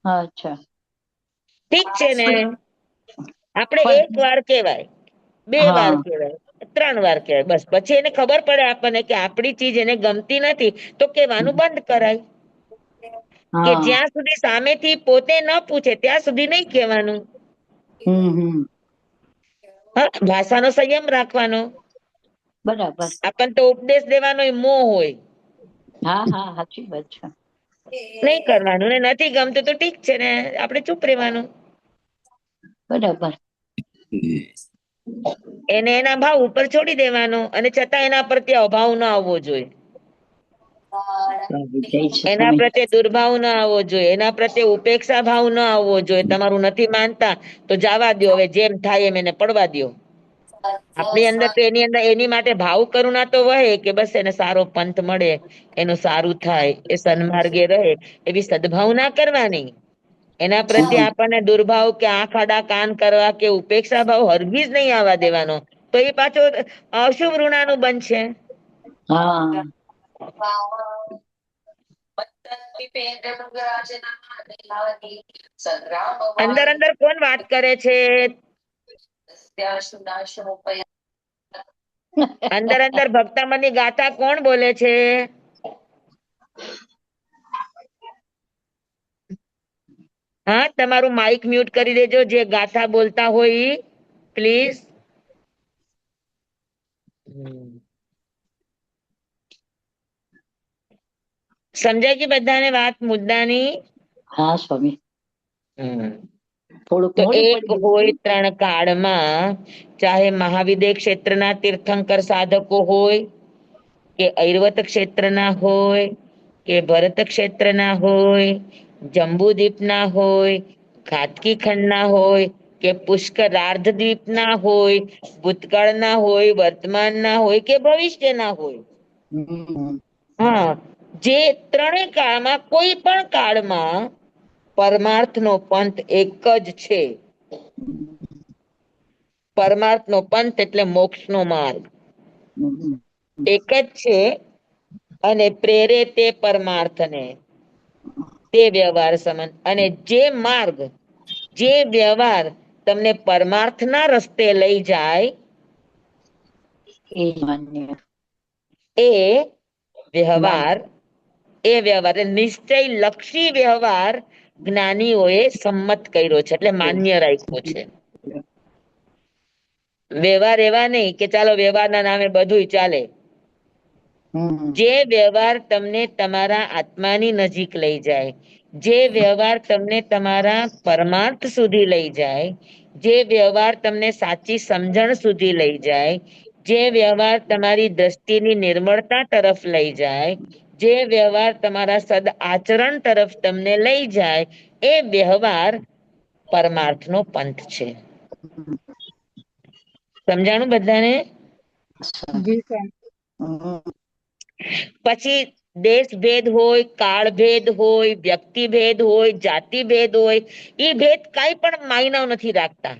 E: અચ્છા.
B: ઠીક છે ને. આપણે એક
E: પણ
B: વાર કહેવાય, 2 વાર
E: હા
B: કહેવાય, 3 વાર કહેવાય, બસ. પછી એને ખબર પડે આપણને કે આપણી ચીજ એને ગમતી નથી તો કહેવાનું બંધ કરાય. કે
E: હા
B: જ્યાં સુધી સામેથી પોતે ન પૂછે ત્યાં સુધી નહીં કહેવાનું.
E: હમ
B: હા, ભાષાનો સંયમ રાખવાનો.
E: બરાબર.
B: આપણને તો ઉપદેશ દેવાનો મોહ હોય.
E: હા હા, સાચી વાત છે.
B: નહીં કરવાનું ને. નથી ગમતું તો ઠીક છે ને, આપણે ચૂપ રહેવાનું.
E: બરાબર.
B: એને એના ભાવ ઉપર છોડી દેવાનો, અને છતાં એના પ્રત્યે અભાવ ન આવવો જોઈએ.
E: જય છે
B: એના
E: સ્વામી.
B: પ્રત્યે દુર્ભાવ ન આવવો જોઈએ, એના પ્રત્યે ઉપેક્ષા ભાવ ન આવવો જોઈએ. તમારું નથી માનતા તો જવા દો, હવે જેમ થાય એમ એને પડવા દો. આપણી અંદર તો એની અંદર એની માટે ભાવ કરુણા તો વહે કે બસ એને સારો પંથ મળે, એનું સારું થાય, એ સન્માર્ગે રહે, એવી સદભાવના કરવાની. એના પ્રત્યે
E: હા
B: આપણને દુર્ભાવ કે આંખ આડા કાન કરવા કે ઉપેક્ષા ભાવ હરગીજ નહીં આવવા દેવાનો. તો એ પાછો અશુભ ઋણાનું બનશે.
E: હા
B: અંદર અંદર કોણ વાત કરે છે? અંદર અંદર ભક્તમની ગાથા કોણ બોલે છે? હા, તમારું માઇક મ્યુટ કરી દેજો, જે ગાથા બોલતા હોય ઈ, પ્લીઝ. સમજાય કે બધાને વાત મુદ્દાની?
E: હા સ્વામી,
B: હમ.
E: થોડુંક
B: તો
E: મોડું
B: એક
E: પડી
B: હોય
E: ગયું.
B: 3 કાળમાં, ચાહે મહાવિદ્ય ક્ષેત્રના તીર્થંકર સાધકો હોય, કે ઐરવત ક્ષેત્રના હોય, કે ભરત ક્ષેત્રના હોય, જંબુદીપના હોય, ઘાતકી ખંડના હોય, કે પુષ્કરાર્ધદ્વીપના હોય, ભૂતકાળના હોય, વર્તમાનના હોય, કે ભવિષ્યના હોય.
E: હમ
B: હા, જે 3 કાળમાં કોઈ પણ કાળમાં પરમાર્થનો પંથ એક જ છે. પરમાર્થનો પંથ એટલે મોક્ષનો માર્ગ
E: હમ
B: એક જ છે, અને પ્રેરે તે પરમાર્થને, તે વ્યવહાર સંબંધ. અને જે માર્ગ, જે વ્યવહાર તમને પરમાર્થના રસ્તે લઈ જાય,
E: એ માન્ય.
B: એ વ્યવહાર, એ વ્યવહાર એટલે નિશ્ચય લક્ષી વ્યવહાર જ્ઞાનીઓએ સંમત કર્યો છે, એટલે માન્ય રાખ્યો છે. વ્યવહાર એવા નહીં કે ચાલો વ્યવહારના નામે બધુંય ચાલે.
E: હમ
B: જે વ્યવહાર તમને તમારા આત્માની નજીક લઈ જાય, જે વ્યવહાર તમને તમારા પરમાર્થ સુધી લઈ જાય, જે વ્યવહાર તમને સાચી સમજણ સુધી લઈ જાય, જે વ્યવહાર તમારી દ્રષ્ટિની નિર્મળતા તરફ લઈ જાય, જે વ્યવહાર તમારા સદ આચરણ તરફ તમને લઈ જાય, એ વ્યવહાર પરમાર્થનો પંથ છે. સમજાણું બધાને?
C: જી સર.
E: હમ.
B: પછી દેશ ભેદ હોય, કાળ ભેદ હોય, વ્યક્તિ ભેદ હોય, જાતિ ભેદ હોય, એ ભેદ કઈ પણ માયનો નથી રાખતા.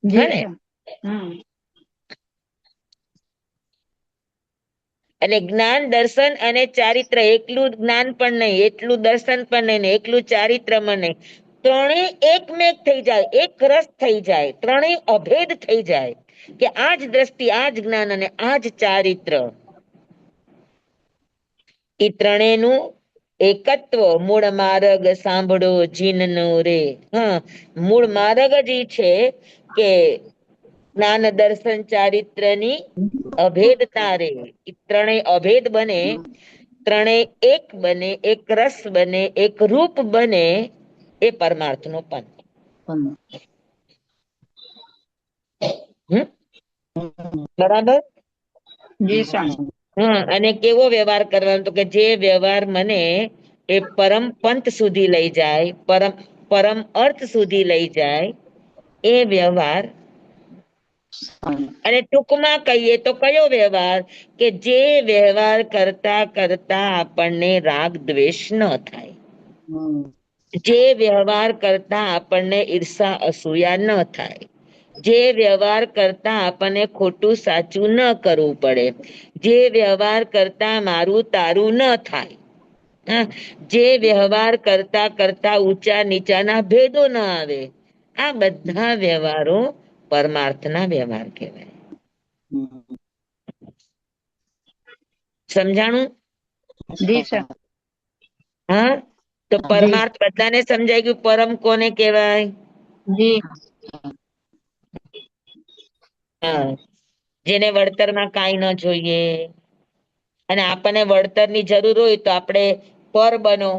C: જી
B: હે ને?
C: સર. હમ.
B: એટલે જ્ઞાન, દર્શન અને ચારિત્ર, એકલું જ્ઞાન પણ નહીં, એટલું દર્શન પણ નહીં, ને એકલું ચારિત્રમાં નહીં, ત્રણેય એકમેક થઈ જાય, એક રસ થઈ જાય, ત્રણેય અભેદ થઈ જાય, કે આ જ દ્રષ્ટિ, આ જ જ્ઞાન અને આ જ ચારિત્ર, એ ત્રણેયનું એકત્વ. મૂળ માર્ગ સાંભળો જીનનો રે. હા, મૂળ માર્ગ જ ઈ છે કે જ્ઞાન, દર્શન, ચારિત્રની અભેદતા રે. ઈ ત્રણેય અભેદ બને, ત્રણેય એક બને, એક રસ બને, એક રૂપ બને, એ પરમાર્થનો પંથ. હમ? બરાબર?
C: જી સર.
B: હા, અને કેવો વ્યવહાર કરવાનો? તો કે જે વ્યવહાર મને એ પરમ પંથ સુધી લઈ જાય, પરમ અર્થ સુધી લઈ જાય, એ વ્યવહાર. અને ટૂંકમાં કહીએ તો કયો વ્યવહાર? કે જે વ્યવહાર કરતા કરતા આપણને રાગ દ્વેષ ન થાય, જે વ્યવહાર કરતા આપણને ઈર્ષા અસૂયા ન થાય, જે વ્યવહાર કરતા આપણને ખોટું સાચું ન કરવું પડે, જે વ્યવહાર કરતા મારું તારું ન થાય, હા, જે વ્યવહાર કરતા કરતા ઊંચા નીચાના ભેદો ન આવે, આ બધા વ્યવહારો પરમાર્થના વ્યવહાર કહેવાય. સમજાણું?
C: જી સર.
B: હા, તો પરમાર્થ બધાને સમજાઈ ગયું? પરમ કોને કહેવાય?
C: જી.
B: હા, જેને વળતરમાં કાંઈ ન જોઈએ, અને આપણને વળતરની જરૂર હોય તો આપણે પર બનો,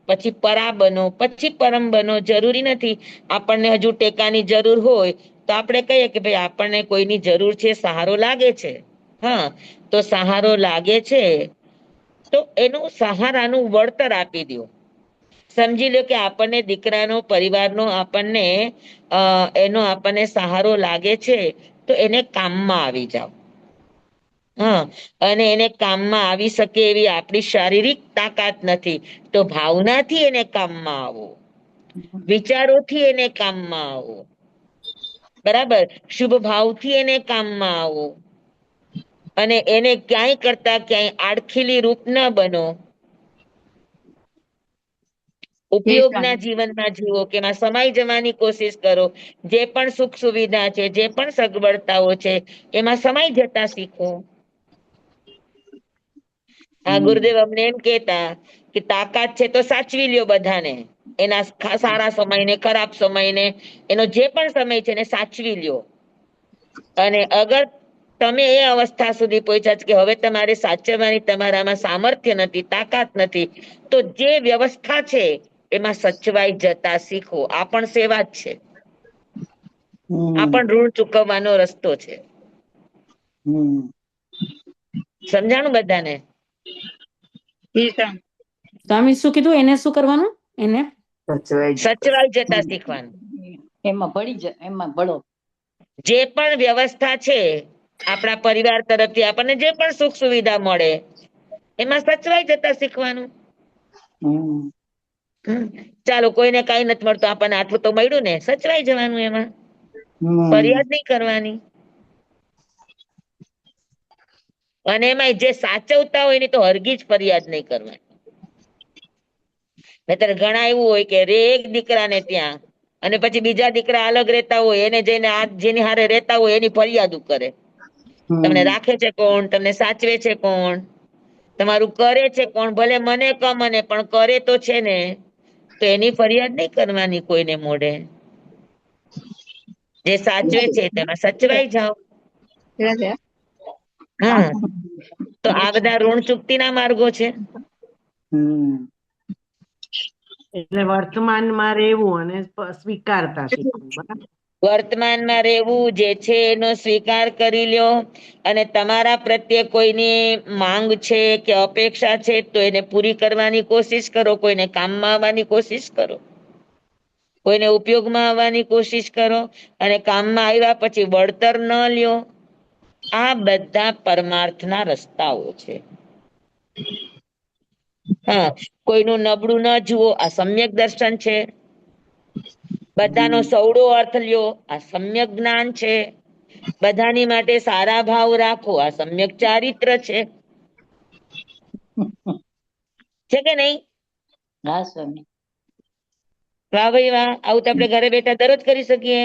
B: પછી પરા બનો, પછી પરમ બનો. જરૂરી નથી. આપણને હજુ ટેકાની જરૂર હોય તો આપણે કહીએ કે ભાઈ આપણને કોઈની જરૂર છે, સહારો લાગે છે. હા, તો સહારો લાગે છે તો એનું સહારાનું વળતર આપી દો. સમજી લો કે આપણને દીકરાનો, પરિવારનો આપણને એનો આપણને સહારો લાગે છે, તો એને કામમાં આવી જાઓ. હા, અને એને કામમાં આવી શકે એવી આપણી શારીરિક તાકાત નથી, તો ભાવનાથી એને કામમાં આવો, વિચારોથી એને કામમાં આવો. બરાબર? શુભ ભાવથી એને કામમાં આવો, અને એને ક્યાંય કરતા ક્યાંય આડખીલી રૂપ ન બનો. ઉપયોગના જીવનમાં જીવો, કે એમાં સમાઈ જવાની કોશિશ કરો. જે પણ સુખ સુવિધા છે, જે પણ સગવડતાઓ છે, એમાં સમાઈ જતા શીખો. આ ગુરુદેવ અમને એમ કેતા કે તાકાત છે તો સાચવી લ્યો બધાને, એના સારા સમયને, ખરાબ સમયને, એનો જે પણ સમય છે એને સાચવી લ્યો. અને અગર તમે એ અવસ્થા સુધી પહોંચ્યા છે કે હવે તમારે સાચવવાની તમારામાં સામર્થ્ય નથી, તાકાત નથી, તો જે વ્યવસ્થા છે એમાં સચવાઈ જતા શીખો. આ પણ સેવા જ છે, આ પણ ઋણ ચૂકવવાનો રસ્તો છે. સમજાણું બધાને?
A: સ્વામી શું કીધું? એને શું કરવાનું? એને
B: સચવાઈ જતા શીખવાનું.
E: એમાં ભળી જાય, એમાં ભળો.
B: જે પણ વ્યવસ્થા છે આપણા પરિવાર તરફથી આપણને જે પણ સુખ સુવિધા મળે, એમાં સચવાઈ જતા શીખવાનું. ચાલો, કોઈને કઈ નથી મળતું, આપણને આટલું તો મળ્યું ને, સચવાઈ જવાનું એમાં, ફરિયાદ નહીં કરવાની. અને એમાં જે સાચવતા હોય એની તો હરગીજ ફરિયાદ નહીં કરવાની. નહીતર ઘણા એવું હોય કે રે એક દીકરાને ત્યાં, અને પછી બીજા દીકરા અલગ રહેતા હોય, એને જઈને આ જેની હારે રહેતા હોય એની ફરિયાદ કરે. તમને રાખે છે કોણ? તમને સાચવે છે કોણ? તમારું કરે છે કોણ? ભલે મને કમને પણ કરે તો છે ને. તો એની ફરિયાદ નહીં કરવાની કોઈને મોઢે. જે સાચવે છે તેમાં સચવાઈ જાઓ. હા, તો આ બધા ઋણ ચુક્તિના માર્ગો છે.
D: એટલે વર્તમાનમાં રહેવું અને સ્વીકારતા શીખવું. બરાબર?
B: વર્તમાનમાં રહેવું, જે છે એનો સ્વીકાર કરી લ્યો, અને તમારા પ્રત્યે કોઈની માંગ છે કે અપેક્ષા છે તો એને પૂરી કરવાની કોશિશ કરો, કોઈને કામમાં આવવાની કોશિશ કરો. કોઈને ઉપયોગમાં આવવાની કોશિશ કરો અને કામમાં આવ્યા પછી વળતર ન લ્યો. આ બધા પરમાર્થના રસ્તાઓ છે. હા, કોઈનું નબળું ન જુઓ, આ સમ્યક દર્શન છે. બધાનો સવડો અર્થ લ્યો, આ સમ્યક જ્ઞાન છે. બધાની માટે સારા ભાવ રાખો, આ સમ્યક ચારિત્ર છે કે નહીં?
E: હા સ્વામી.
B: વાહ ભાઈ વાહ, આવું તો આપણે ઘરે બેઠા દરરોજ કરી શકીએ.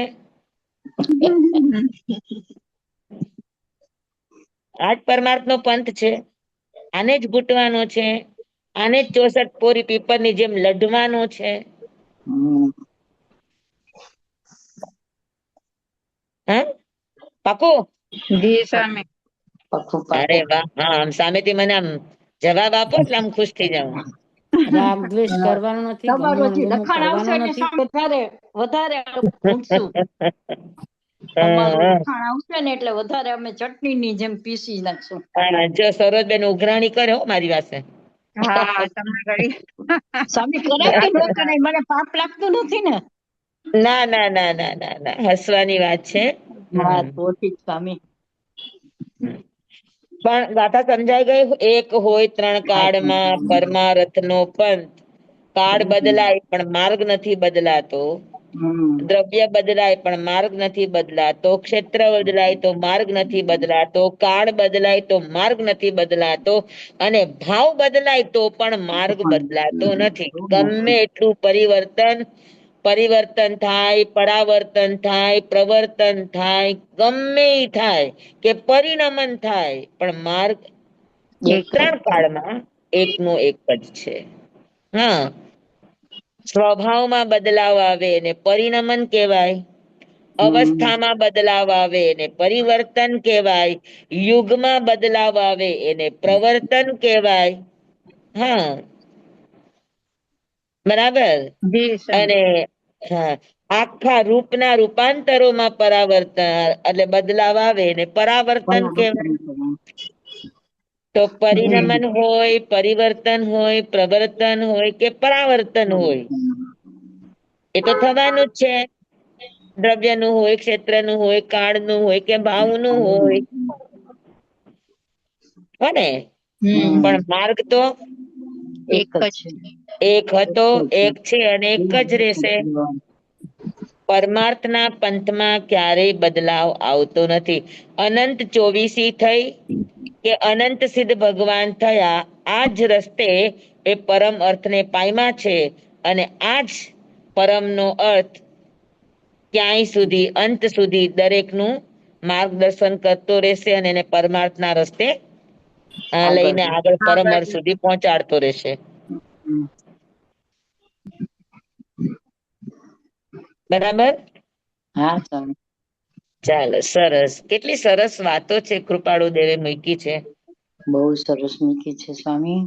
B: આ જ પરમાર્થનો પંથ છે. આને જ ઘૂંટવાનો છે. આને જ 64 પોરી પીપરની જેમ લઢવાનો છે. હા, પાકું?
F: જી સ્વામી.
E: પાકું
B: અરે
E: પાકું.
B: વાહ, હા, આમ સામેથી મને આમ જવાબ આપો એટલે આમ ખુશ થઈ જાઉં.
A: રાગ દ્વેષ કરવાનો નથી, ગમો
E: તમારું હજી
A: અણગમો
E: લખાણ આવશે
A: કરવાનો
E: ને
A: નથી.
E: સ્વામી વધારે વધારે ઊંડશું. તમારું
B: હા,
E: લખાણ આવશે ને એટલે વધારે અમે ચટણીની જેમ પીસી નાખશું.
B: હા, જો સરોજબેન ઉઘરાણી કરે હો મારી પાસે.
F: હા તમે કરી.
E: સ્વામી કરાય કે ન કરાય, મને પાપ લાગતું નથી ને?
B: ના ના ના ના ના ના, હસવાની વાત છે.
E: હા
B: હમ.
E: તો ઠીક સ્વામી.
B: પણ ગાથા સમજાઈ ગઈ? એક હોય ત્રણ
E: હા
B: કાળમાં પરમારથનો પંથ. કાળ બદલાય પણ માર્ગ નથી બદલાતો. દ્રવ્ય બદલાય પણ માર્ગ નથી બદલાતો. ક્ષેત્ર બદલાય તો માર્ગ નથી બદલાતો. કાળ બદલાય તો માર્ગ નથી બદલાતો. અને ભાવ બદલાય તો પણ માર્ગ બદલાતો નથી. ગમે એટલું પરિવર્તન થાય, પરાવર્તન થાય, પ્રવર્તન થાય, ગમે ઈ થાય કે પરિણમન થાય, પણ માર્ગ એ
F: એક જ.
B: 3 કાળમાં એકનો એક જ છે. હા, સ્વભાવમાં બદલાવ આવે એને પરિણમન કહેવાય. અવસ્થામાં બદલાવ આવે એને પરિવર્તન કહેવાય. યુગમાં બદલાવ આવે એને પ્રવર્તન કહેવાય. હા, બરાબર.
F: જી સ્વામી.
B: અને હા, આખા રૂપના રૂપાંતરોમાં પરાવર્તન એટલે બદલાવ આવે એને પરાવર્તન કહેવાય. તો પરિણમન હોય, પરિવર્તન હોય, પ્રવર્તન હોય કે પરાવર્તન હોય, એ તો થવાનું જ છે. દ્રવ્યનું હોય, ક્ષેત્રનું હોય, કાળનું હોય કે ભાવનું હોય. હો ને? પણ માર્ગ તો
F: એક જ.
B: એક હતો, એક છે અને એક જ રહેશે. પરમાર્થના પંથમાં ક્યારેય બદલાવ આવતો નથી. અનંત ચોવીસી થઈ કે અનંત સિદ્ધ ભગવાન થયા, આ જ રસ્તે એ પરમ અર્થને પામ્યા છે. અને આ જ પરમનો અર્થ ક્યાંય સુધી, અંત સુધી દરેકનું માર્ગદર્શન કરતો રહેશે અને એને પરમાર્થના રસ્તે લઈને આગળ પરમ અર્થ સુધી પહોંચાડતો રહેશે. બરાબર?
E: હા સ્વામી.
B: ચાલો, સરસ. કેટલી સરસ વાતો છે કૃપાળુ દેવે મૂકી છે.
E: બહુ સરસ મૂકી છે સ્વામી.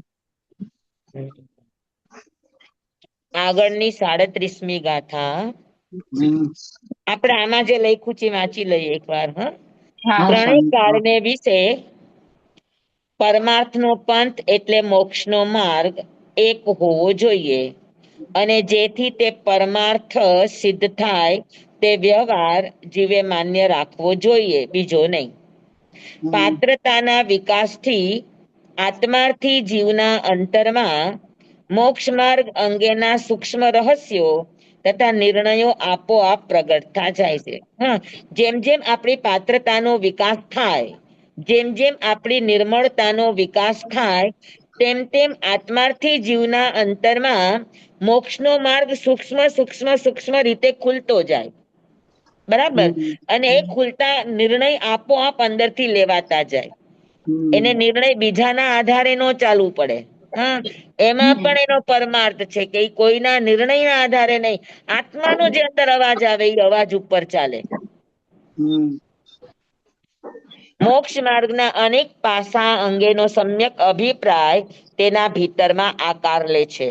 B: આગળની 37મી ગાથા આપણે આમાં જે લખ્યું છે વાંચી લઈએ એકવાર. હા,
F: હા.
E: હા
B: ત્રણેય
E: સ્વામી.
B: કાળને વિશે પરમાર્થનો પંથ એટલે મોક્ષનો માર્ગ એક હોવો જોઈએ. અને જેથી તે પરમાર્થ સિદ્ધ થાય તે વ્યવહાર જીવે માન્ય રાખવો જોઈએ, બીજો નહીં. પાત્રતાના વિકાસથી આત્માર્થી જીવના અંતરમાં મોક્ષ માર્ગ અંગેના સૂક્ષ્મ રહસ્યો તથા નિર્ણયો આપોઆપ પ્રગટતા જાય છે. હા, જેમ જેમ આપણી પાત્રતાનો વિકાસ થાય, જેમ જેમ આપણી નિર્મળતાનો વિકાસ થાય, તેમ તેમ આત્માર્થી જીવના અંતરમાં મોક્ષનો માર્ગ સૂક્ષ્મ સૂક્ષ્મ સૂક્ષ્મ રીતે ખુલતો જાય. બરાબર? અને એ ખુલતા નિર્ણય આપોઆપ અંદરથી લેવાતા જાય. એને નિર્ણય બીજાના આધારે ન ચાલવું પડે. હા, એમાં પણ એનો પરમાર્થ છે કે કોઈના નિર્ણયના આધારે નહીં, આત્માનો જે અંદર અવાજ આવે એ અવાજ ઉપર ચાલે. મોક્ષ માર્ગના અનેક પાસા અંગેનો સમ્યક અભિપ્રાય તેના ભીતરમાં આકાર લે છે.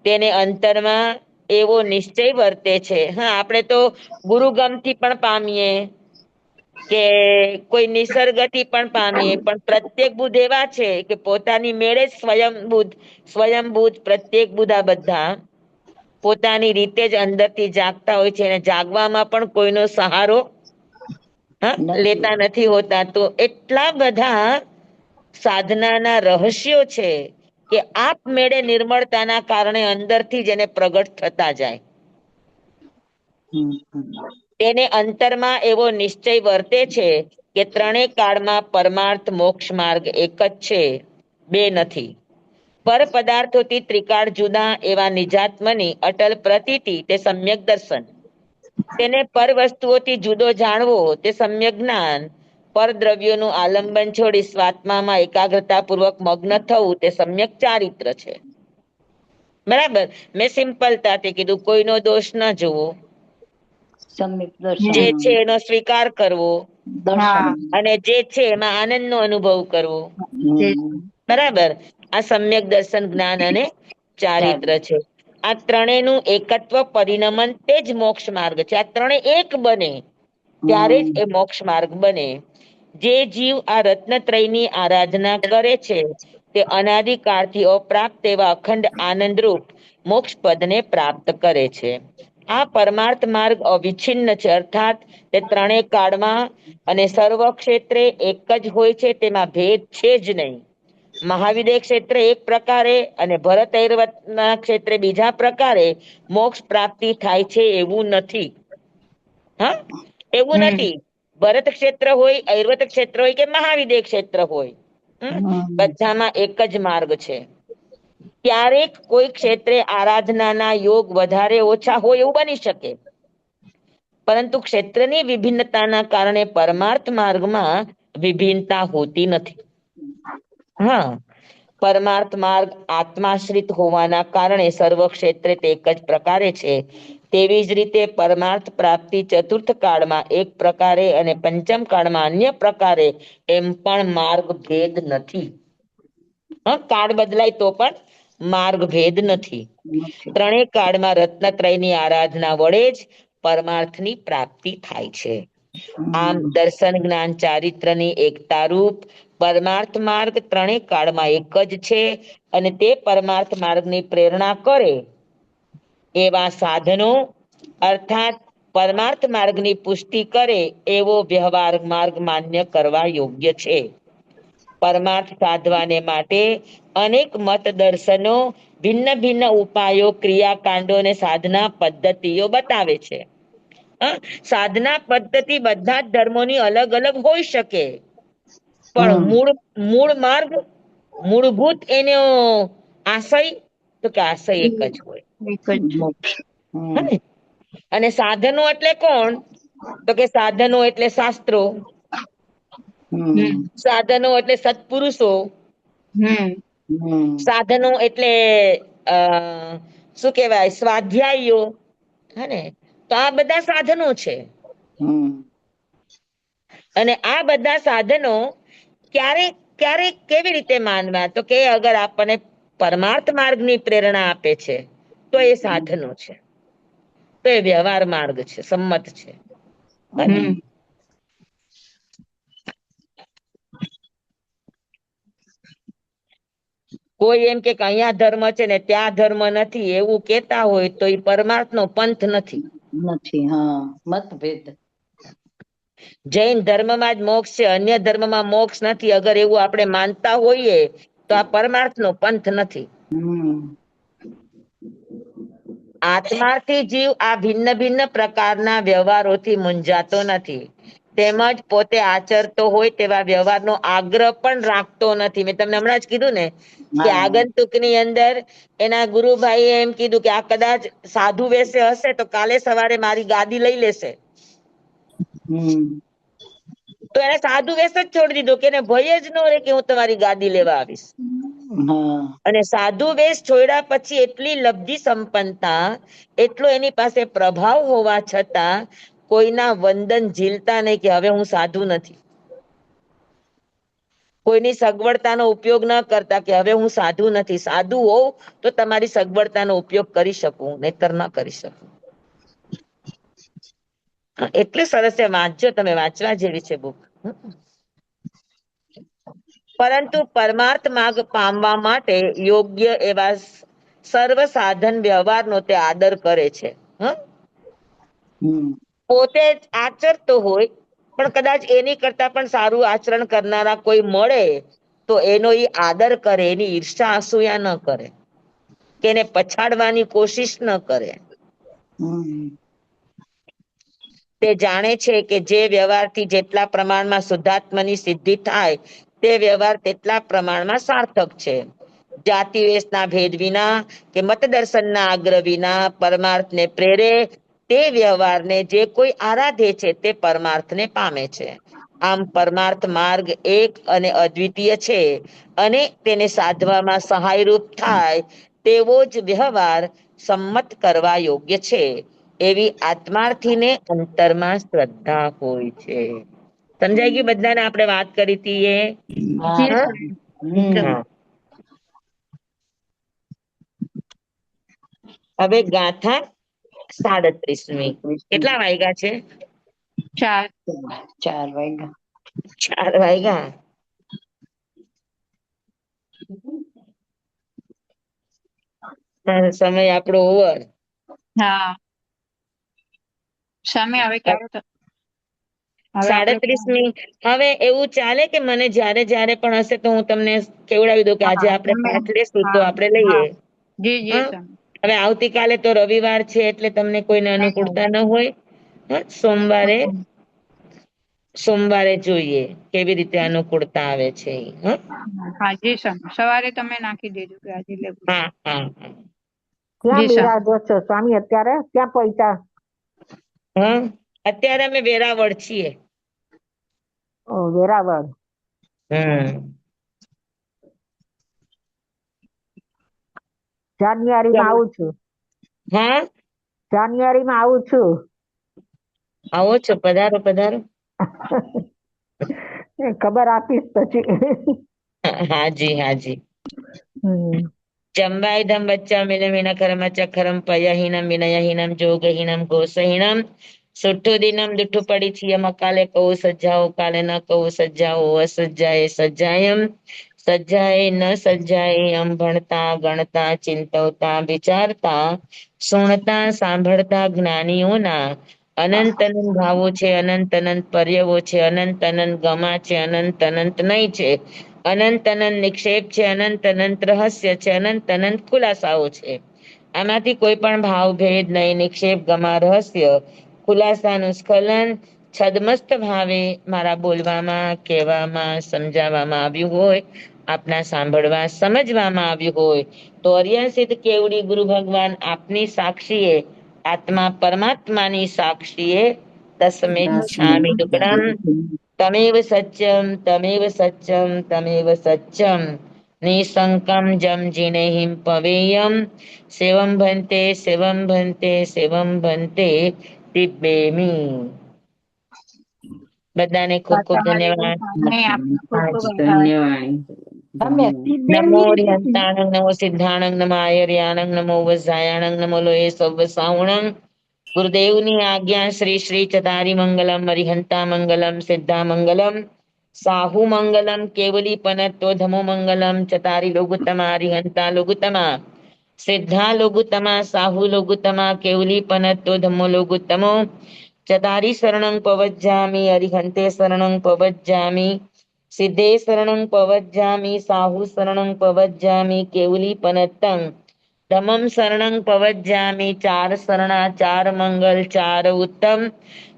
B: તેને અંતરમાં એવો નિશ્ચય વર્તે છે. હા, આપણે તો ગુરુગમથી પણ પામીએ કે કોઈ નિસર્ગથી પણ પામીએ, પણ પ્રત્યેક બુદ્ધ એવા છે કે પોતાની મેળે જ સ્વયંબુદ્ધ પ્રત્યેક બુદ્ધ આ બધા પોતાની રીતે જ અંદરથી જાગતા હોય છે અને જાગવામાં પણ કોઈનો સહારો લેતા નથી હોતા. તો એટલા બધા સાધનાના રહસ્યો છે કે આપમેળે નિર્મળતાના કારણે અંદરથી જ એને પ્રગટ થતા જાય. તેને અંતરમાં એવો નિશ્ચય વર્તે છે કે ત્રણેય કાળમાં પરમાર્થ મોક્ષ માર્ગ એક જ છે, બે નથી. પર પદાર્થોથી ત્રિકાળ જુદા એવા નિજાત્મની અટલ પ્રતીતિ તે સમ્યક દર્શન. તેને પર વસ્તુઓથી જુદો જાણવો તે સમ્યક જ્ઞાન. પર દ્રવ્યોનું આલંબન છોડી સ્વાત્મામાં એકાગ્રતા પૂર્વક મગ્ન થવું તે સમ્યક ચારિત્ર છે. બરાબર, મેં સિમ્પલતાથી કીધું, કોઈનો દોષ ન જોવો,
E: સમ્યક દર્શન,
B: જે છે એનો સ્વીકાર કરવો
F: હા
B: અને જે છે એમાં આનંદનો અનુભવ કરવો.
F: તે
B: બરાબર, આ સમ્યક દર્શન, જ્ઞાન અને ચારિત્ર છે. આ ત્રણેયનું એકત્વ પરિણમન તે જ મોક્ષ માર્ગ છે. આ ત્રણે એક બને ત્યારે જ એ મોક્ષ માર્ગ બને. જે જીવ આ રત્નત્રયની આરાધના કરે છે તે અનાદિકાળથી અપ્રાપ્ત એવા અખંડ આનંદરૂપ મોક્ષ પદને પ્રાપ્ત કરે છે. આ પરમાર્થ માર્ગ અવિચ્છિન્ન છે, અર્થાત તે ત્રણેય કાળમાં અને સર્વ ક્ષેત્રે એક જ હોય છે, તેમાં ભેદ છે જ નહીં. મહાવિદ્ય ક્ષેત્રે એક પ્રકારે અને ભરત ના ક્ષેત્રે બીજા પ્રકારે મોક્ષ પ્રાપ્તિ થાય છે એવું નથી. હા, એવું નથી. ભરત ક્ષેત્ર હોય, ઐર્વત ક્ષેત્ર હોય કે મહાવિદ્ય ક્ષેત્ર હોય, બધામાં એક જ માર્ગ છે. ક્યારેક કોઈ ક્ષેત્રે આરાધનાના યોગ વધારે ઓછા હોય એવું બની શકે, પરંતુ ક્ષેત્રની વિભિન્નતાના કારણે પરમાર્થ માર્ગમાં વિભિન્નતા હોતી નથી. હા, પરમાર્થ માર્ગ આત્માશ્રિત હોવાના કારણે સર્વ ક્ષેત્રે તે એક જ પ્રકારે છે. તેવી જ રીતે પરમાર્થ પ્રાપ્તિ ચતુર્થ કાળમાં એક પ્રકારે અને પંચમ કાળમાં અન્ય પ્રકારે એમ પણ માર્ગ ભેદ નથી. કાળ બદલાય તો પણ માર્ગ ભેદ નથી. ત્રણેય કાળમાં રત્નત્રયની આરાધના વડે જ પરમાર્થની પ્રાપ્તિ થાય છે. આમ દર્શન, જ્ઞાન, ચારિત્રની એકતા રૂપ પરમાર્થ માર્ગ ત્રણેય કાળમાં એક જ છે અને તે પરમાર્થ માર્ગની પ્રેરણા કરે એવા સાધનો, અર્થાત પરમાર્થ માર્ગની પુષ્ટિ કરે એવો વ્યવહાર માર્ગ માન્ય કરવા યોગ્ય છે. પરમાર્થ સાધવાને માટે અનેક મત દર્શનો, ભિન્ન ભિન્ન ઉપાયો, ક્રિયાકાંડો અને સાધના પદ્ધતિઓ બતાવે છે. સાધના પદ્ધતિ બધા જ ધર્મોની અલગ અલગ હોઈ શકે, પણ મૂળ માર્ગ, મૂળભૂત એનો આશય તો કે આશય એક જ હોય.
F: એક જ
B: હે? અને સાધનો એટલે કોણ? તો કે સાધનો એટલે શાસ્ત્રો, સાધનો એટલે સત્પુરુષો, સાધનો એટલે અ શું કેવાય, સ્વાધ્યાયીઓ. હે, તો આ બધા સાધનો છે. અને આ બધા સાધનો ક્યારે ક્યારે કેવી રીતે માનવા? તો કે અગર આપણને પરમાર્થ માર્ગની પ્રેરણા આપે છે તો એ સાધનો છે, તો એ વ્યવહાર માર્ગ છે, સંમત છે. કોઈ એમ કે અહીંયા ધર્મ છે ને ત્યાં ધર્મ નથી એવું કેતા હોય તો એ પરમાર્થ નો પંથ નથી.
E: હા, મતભેદ.
B: જૈન ધર્મમાં જ મોક્ષ છે, અન્ય ધર્મમાં મોક્ષ નથી, અગર એવું આપણે માનતા હોઈએ તો આ પરમાર્થ નો પંથ નથી. આત્માથી જીવ આ ભિન્ન ભિન્ન પ્રકારના વ્યવહારોથી મૂંઝાતો નથી, તેમજ પોતે આચરતો હોય તેવા વ્યવહારનો આગ્રહ પણ રાખતો નથી. મેં તમને હમણાં જ કીધું ને કે આગંતુકની અંદર એના ગુરુભાઈએ એમ કીધું કે આ કદાચ સાધુ વેશે હશે તો કાલે સવારે મારી ગાદી લઈ લેશે, તો એને સાધુ વેશ જ છોડી દીધો કે એને ભય જ ન રહે કે હું તમારી ગાદી લેવા આવીશ. અને સાધુ વેશ છોડ્યા પછી એટલી લબ્ધિ સંપન્નતા, એટલો એની પાસે પ્રભાવ હોવા છતાં કોઈના વંદન ઝીલતા નહીં કે હવે હું સાધુ નથી, કોઈની સગવડતાનો ઉપયોગ ન કરતા કે હવે હું સાધુ નથી. સાધુ હોઉં તો તમારી સગવડતાનો ઉપયોગ કરી શકું, નહીતર ન કરી શકું. એટલે સરસ છે, વાંચજો તમે, વાંચવા જેવી છે બુક. પરંતુ પરમાર્થ માર્ગ પામવા માટે યોગ્ય એવા સર્વ સાધન વ્યવહારનો તે આદર કરે છે.
E: હમ.
B: પોતે જ આચરતો હોય પણ કદાચ એની કરતા પણ સારું આચરણ કરનારા કોઈ મળે તો એનો ઈ આદર કરે, એની ઈર્ષા અસૂયા ન કરે, કે એને પછાડવાની કોશિશ ન કરે.
E: હમ.
B: તે જાણે છે કે જે વ્યવહારથી જેટલા પ્રમાણમાં શુદ્ધાત્માની સિદ્ધિ થાય તે વ્યવહાર તેટલા પ્રમાણમાં સાર્થક છે. જાતિ વેશના ભેદ વિના કે મતદર્શનના આગ્રહ વિના પરમાર્થને પ્રેરે તે વ્યવહારને જે કોઈ આરાધે છે તે પરમાર્થને પામે છે. આમ પરમાર્થ માર્ગ એક અને અદ્વિતીય છે અને તેને સાધવામાં સહાયરૂપ થાય તેવો જ વ્યવહાર સંમત કરવા યોગ્ય છે. એવી આત્માર્થીને અંતરમાં શ્રદ્ધા હોય છે. સમજાઈ ગયું બધાને? આપણે વાત કરી હતી એ.
E: હા.
F: જી
B: હા?
F: સર.
E: હમ.
B: હા. હવે ગાથા 37મી. કેટલા વાગ્યા છે?
F: 4.
E: 4 વાગ્યા.
B: 4 વાગ્યા. સમય આપણો ઓવર.
F: હા. સામે હવે ક્યારે હવે આપણે
B: 37મી. હવે એવું ચાલે કે મને જ્યારે જ્યારે પણ હશે તો હું તમને કેવડાવી દઉં કે આજે
F: હા
B: આપણે
F: તમે
B: પાઠ લેશું તો
F: હા
B: આપણે
F: હા
B: લઈએ.
F: જી જી
B: હા?
F: સર.
B: હવે આવતીકાલે તો રવિવાર છે એટલે તમને કોઈને અનુકૂળતા ન હોય. હા? સોમવારે જોઈએ કેવી રીતે અનુકૂળતા આવે છે. હા?
F: હા જી સર, સવારે તમે નાખી દેજો કે આજે લેવું છે.
B: હા હા હા.
D: ક્યાં
F: જી સર.
D: બિરાજો છો સ્વામી અત્યારે? ક્યાં પહોંચ્યા?
B: હા, અત્યારે અમે વેરાવળ છીએ.
D: વેરાવળ.
B: હમ.
D: જાન્યુઆરીમાં આવું છું.
B: હા,
D: જાન્યુઆરીમાં આવું છું.
B: આવો છો, પધારો પધારો.
D: ખબર આપીશ પછી.
B: હાજી હાજી.
D: હમ.
B: ચંબાઇદમ બચ્ચામિદમ હિનકરમચખરમ પયહીનમ વિનયહીનમ જોગહીનમ ઘોષહીનમ સુઠ્ઠુદિનમ દુઠ્ઠું પડી છીએ મકાલે કહું સજ્જાઓ કાલે ન કહું સજ્જાઓ અસજ્જાએ સજ્જાયમ સજ્જાએ ન સજ્જાએ એમ ભણતા ગણતા ચિંતવતા વિચારતા સુણતા સાંભળતા જ્ઞાનીઓના અનંત અનંત ભાવો છે, અનંત અનંત પર્યવો છે, અનંત અનંત ગમા છે, અનંત અનંત નહીં છે, અનંત અનંત નિક્ષેપ છે, અનંત અનંત રહસ્ય છે, અનંત અનંત ખુલાસાઓ છે. આમાંથી કોઈ પણ ભાવ ભેદ નહીં, નિક્ષેપ ગમા રહસ્ય ખુલાસાનું સ્ખલન છદમસ્ત ભાવે મારા બોલવામાં, કહેવામાં, સમજાવવામાં આવ્યું હોય, આપના સાંભળવા સમજવામાં આવ્યું હોય તો અરિયાસિદ્ધ કેવડી ગુરુ ભગવાન આપની સાક્ષીએ આત્મા પરમાત્માની સાક્ષીએ તસ્મે છામી દુકડમ તમેવ સત્યમ તમેવ સત્યમ તમેવ સત્યમ નિસંકમ જમ જીનેહિમ પવેયમ સેવમ ભંતે સેવમ ભંતે સેવમ ભંતે તિબ્બેમી. બધાને ખૂબ ખૂબ
F: તમારી
B: ધન્યવાદ.
F: સામે આપનો ખૂબ ખૂબ આભાર.
E: તમે
B: નમો
E: તિબેની
B: રિહંતાણંગ નમો સિદ્ધાણંગ નમો આયર્યાણંગ નમો વઝાયાણંગ નમો લોય સવ્વ સાહુણંગ. ગુરુદેવની આજ્ઞા શ્રી શ્રી ચતારી મંગલમ અરિહંતા મંગલમ સિદ્ધા મંગલમ સાહુ મંગલમ કેવલી પનતો ધમો મંગલમ ચતારી લોગુતમા અરિહંતા લોગુતમા સિદ્ધા લોગુતમા સાહુ લોગુતમા કેવલી પનતો ધમો લોગુતમો ચતારી શરણં પવજ્જામી અરિહંતે શરણં પવજ્જામી સિદ્ધે શરણં પવજ્જામી સાહુ શરણં પવજ્જામી કેવલી પનત્તં ધમમ શરણં પવજ્જામી ચાર શરણા ચાર મંગલ ચાર ઉત્તમ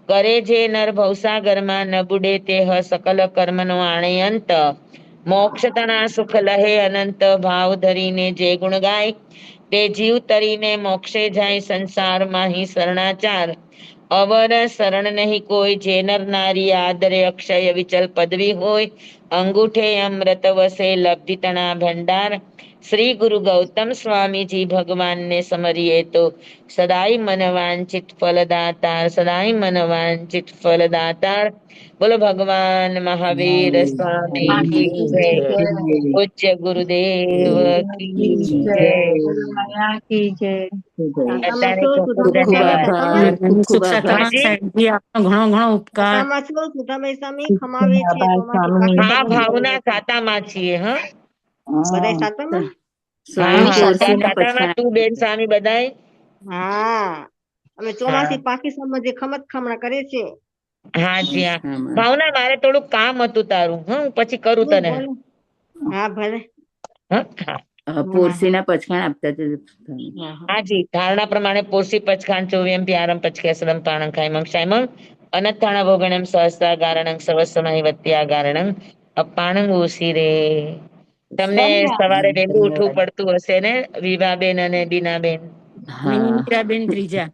B: કરે જે નર ભવસાગરમાં ન બુડે તે સકલ કર્મનો આણે અંત મોક્ષ તણા સુખ લહે અનંત ભાવ ધરીને જે ગુણ ગાય તે જીવ તરીને મોક્ષે જાય સંસારમાં હી શરણાચાર અવર શરણ નહીં કોઈ જે નર નારી આદરે અક્ષય વિચલ પદવી હોય અંગૂઠે અમૃત વસે લબ્ધિ તણા ભંડાર શ્રી ગુરુ ગૌતમ સ્વામીજી ભગવાનને સમરીએ તો સદાય મન વાંચિત ફલદાતાર સદાય મન વાંચિત ફલદાતાર. બોલો ભગવાન મહાવીર સ્વામી કી જય. પૂજ્ય ગુરુદેવ કી જય.
F: કી જય.
G: આશામાં
B: બધાને
G: છું
B: ખૂબ
G: છું
B: ખૂબ
G: તમે
A: ખૂબ
G: સ્વામી
B: ધન્યવાદ.
A: આભાર.
G: ખમા
A: સુખ સકામાં
B: હાજી
A: સાહેબજી આપનો ઘણો ઘણો ઉપકાર.
G: આશામાં છું છું તમે સ્વામી ખમાવે છે તો અમારી
E: સ્વામી.
G: પાકી
B: હા,
G: સગવડ
B: ભાવના
G: કરો છો
B: ખાતામાં છીએ. હા,
G: બધાય
E: હા.
G: સાતમાં
H: સ્વામી
B: હા
H: પોરસીના
B: ખાતામાં તું બેન સ્વામી બધાય
G: હા અમે ચોમાસી પાકી સંબંધે ખમત ખમણા કરે છે.
B: હાજી હા
H: પચખામાં.
B: ભાવના મારે થોડુંક કામ હતું તારું હું પછી કરું તને
G: ભલે હા ભલે
B: હા હા
H: પોરસીના પચખાણ આપતા જજો સ્વામી.
G: હા હા
B: હાજી ધારણા પ્રમાણે પોષી પચખાન ચોવ્યમ પ્યારમ પચકેસરમ પાણં ખાયમં ક્ષાયમં અનત્થાણા ભોગણમ સહસ્તા ગારણં સવસ્વમહી વત્યા ગારણં અપાણં ઓસી રે. તમને
E: સ્વામી
B: સવારે વહેલું ઉઠવું
H: ધન્યવાદ.
B: પડતું હશે ને વિભાબેન અને બીનાબેન?
A: અને
H: હા
A: ઇન્દિરાબેન ત્રીજા,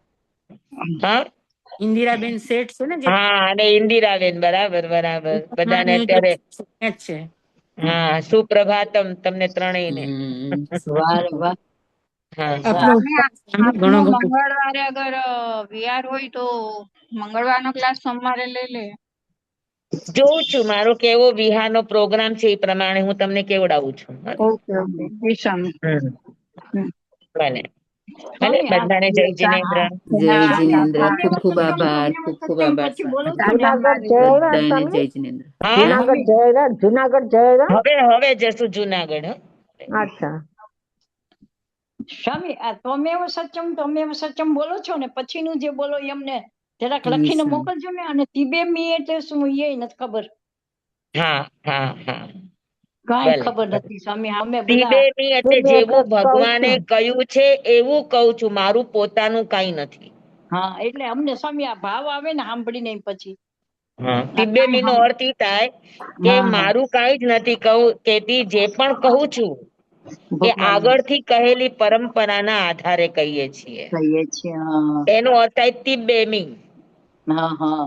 B: હા
A: ઇન્દિરાબેન શેઠ છે ને જે
B: હા અને ઇન્દિરાબેન બરાબર બરાબર બધાને
A: મારી
B: અત્યારે
A: જ છે.
B: હા સુપ્રભાતમ તમને ત્રણેયને.
E: વાહ રે વાહ.
B: હા
A: આપણો
F: સ્વામી
A: ઘણો
F: આપનો
A: ઘણો
F: મંગળવારે અગર વિહાર હોય તો મંગળવારનો ક્લાસ સોમવારે લઈ લે.
B: જોઉં છું મારો કેવો વિહારનો પ્રોગ્રામ છે એ પ્રમાણે હું તમને કેવડાવું છું.
F: ઓકે ઓકે જી સ્વામી.
B: હમ
F: હમ.
B: ભલે ભલે
E: સ્વામી
B: બધાને જય જિનેન્દ્ર.
H: જય
F: હા
H: જિનેન્દ્ર.
E: તમે
H: ખૂબ ખૂબ
E: સત્સંગ
H: આભાર.
E: તમે
H: ખૂબ ખૂબ
E: સત્સંગ
H: આભાર
E: પછી બોલો
H: સ્વામી.
F: સ્વામી
D: જુનાગઢ
F: અમારી
D: જય રામ
H: બધાને
D: સ્વામી.
H: જય જિનેન્દ્ર.
B: હા
D: જુનાગઢ જય રામ. જુનાગઢ જય રામ.
B: હવે જશું જુનાગઢ હો.
D: અચ્છા
E: સ્વામી આ તમેવ સત્યમ બોલો છો ને પછીનું જે બોલો એ અમને જરાક
H: જી
E: લખીને
H: સ્વામી.
E: મોકલજો ને. અને તિબેમી એટલે શું એ નથી ખબર,
B: હા હા હા
E: કાંઈ
B: ભલે
E: ખબર
B: ભલે.
E: નથી સ્વામી. અમે બધા
B: ત્રિબેની એટલે
D: એટલે
B: જેવું
D: કહું
B: ભગવાને
D: છું.
B: કહ્યું છે એવું કહું છું મારું પોતાનું કઈ નથી.
E: હા એટલે અમને સ્વામી આ ભાવ આવે ને સાંભળીને પછી
B: હા
E: આ કાંઈ
B: તિબેમી નો અર્થ એ થાય કે
E: હા હા
B: મારું કઈ જ નથી કહું કેતી જે પણ કહું છું એ
E: ભગવાન
B: આગળથી કહેલી પરંપરાના આધારે કહીએ છીએ.
E: કહીએ છીએ. હા
B: એનો અર્થ થાય તિબેમી.
E: હા હા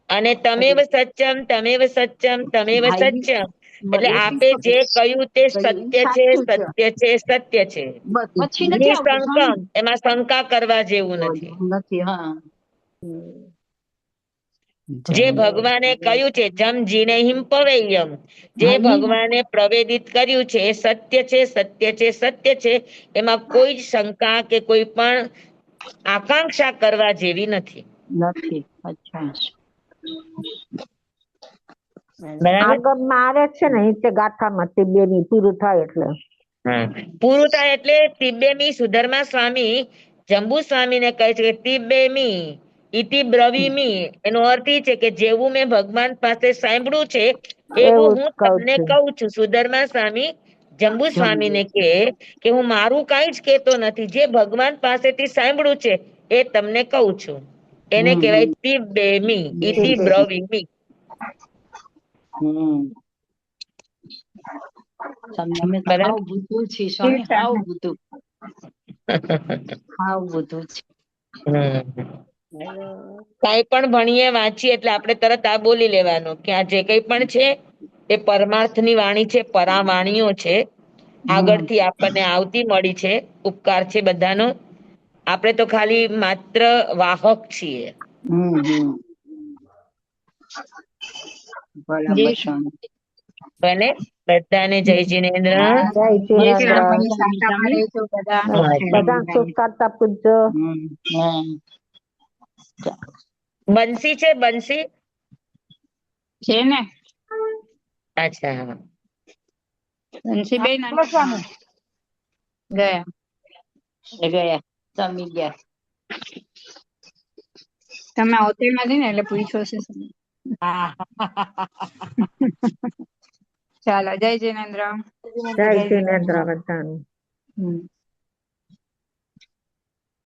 B: અને તમેવ સત્યમ તમેવ સત્યમ તમેવ
E: હા,
B: સત્યમ એટલે
E: એ બી
B: આપે જે
E: ખબર.
B: કહ્યું તે
E: કહ્યું એ
B: સત્ય છે
E: સાચું છે.
B: સત્ય છે સત્ય છે.
E: બસ પછી નથી આવતું
B: નિસંકમ
E: સ્વામી.
B: એમાં શંકા કરવા જેવું નથી.
E: નથી હા.
B: જે
H: ચાલો.
B: ભગવાને કહ્યું છે જમ જીને હિમ પવેયમ જે
E: હા ઈ
B: ભગવાને પ્રવેદિત કર્યું છે એ સત્ય છે સત્ય છે સત્ય છે. એમાં કોઈ જ શંકા કે કોઈ પણ આકાંક્ષા કરવા જેવી નથી.
E: નથી. અચ્છા
B: બરાબર.
D: આગળ મારે છે ને નીચે ગાથામાં તિબેની પૂરું થાય એટલે
B: હા પૂરું થાય એટલે તિબેમી સુધર્મા સ્વામી જંબુ સ્વામીને કહે છે કે તિબેમી ઇતિ બ્રવીમી એનો અર્થ એ છે કે જેવું મેં ભગવાન પાસે સાંભળ્યું છે એવું
D: એવું જ
B: હું
D: કઉ
B: તમને
D: છું.
B: કહું છું. સુધર્મા સ્વામી જંબુ સ્વામીને કે હું મારું કઈ જ કેતો નથી જે ભગવાન પાસેથી સાંભળ્યું છે એ તમને કહું છું. એને કહેવાય તિબેમી ઇતિ બ્રવીમી.
E: સ્વામી અમે તો
B: બરાબર.
E: હાવ બુદ્ધુ છીએ
F: જી
E: સ્વામી. હાવ
F: સ્વામી.
E: બુદ્ધુ. હાવ બુદ્ધુ છે.
B: કઈ પણ ભણીએ વાંચીએ એટલે આપણે તરત આ બોલી લેવાનું કે આ જે કઈ પણ છે એ પરમાર્થની વાણી છે પરાવાણીઓ છે. આગળથી આપણને આવતી મળી છે ઉપકાર છે બધાનો. આપણે તો ખાલી માત્ર વાહક છીએ.
E: બરાબર
F: જી
E: સ્વામી.
B: ભલે બધાને જય જિનેન્દ્ર.
E: હા
D: જય
F: જય
D: જિનેન્દ્ર.
F: સ્વામી શાંતામાં રહેજો બધા.
D: બધા સુખ કરતા પૂજ્ય.
B: બંસી છે બંસી.
F: છે ને
B: અચ્છા હા
F: બંસીબેન અને
E: સ્વામી
F: ગયા.
E: ગયા સ્વામી ગયા.
F: તમે હોટેલ નથી ને એટલે પૂછ્યો છે. ચાલો જય જિનેન્દ્ર.
D: જય
E: જય
D: જિનેન્દ્ર
E: જિનેન્દ્ર.
D: બધાનું.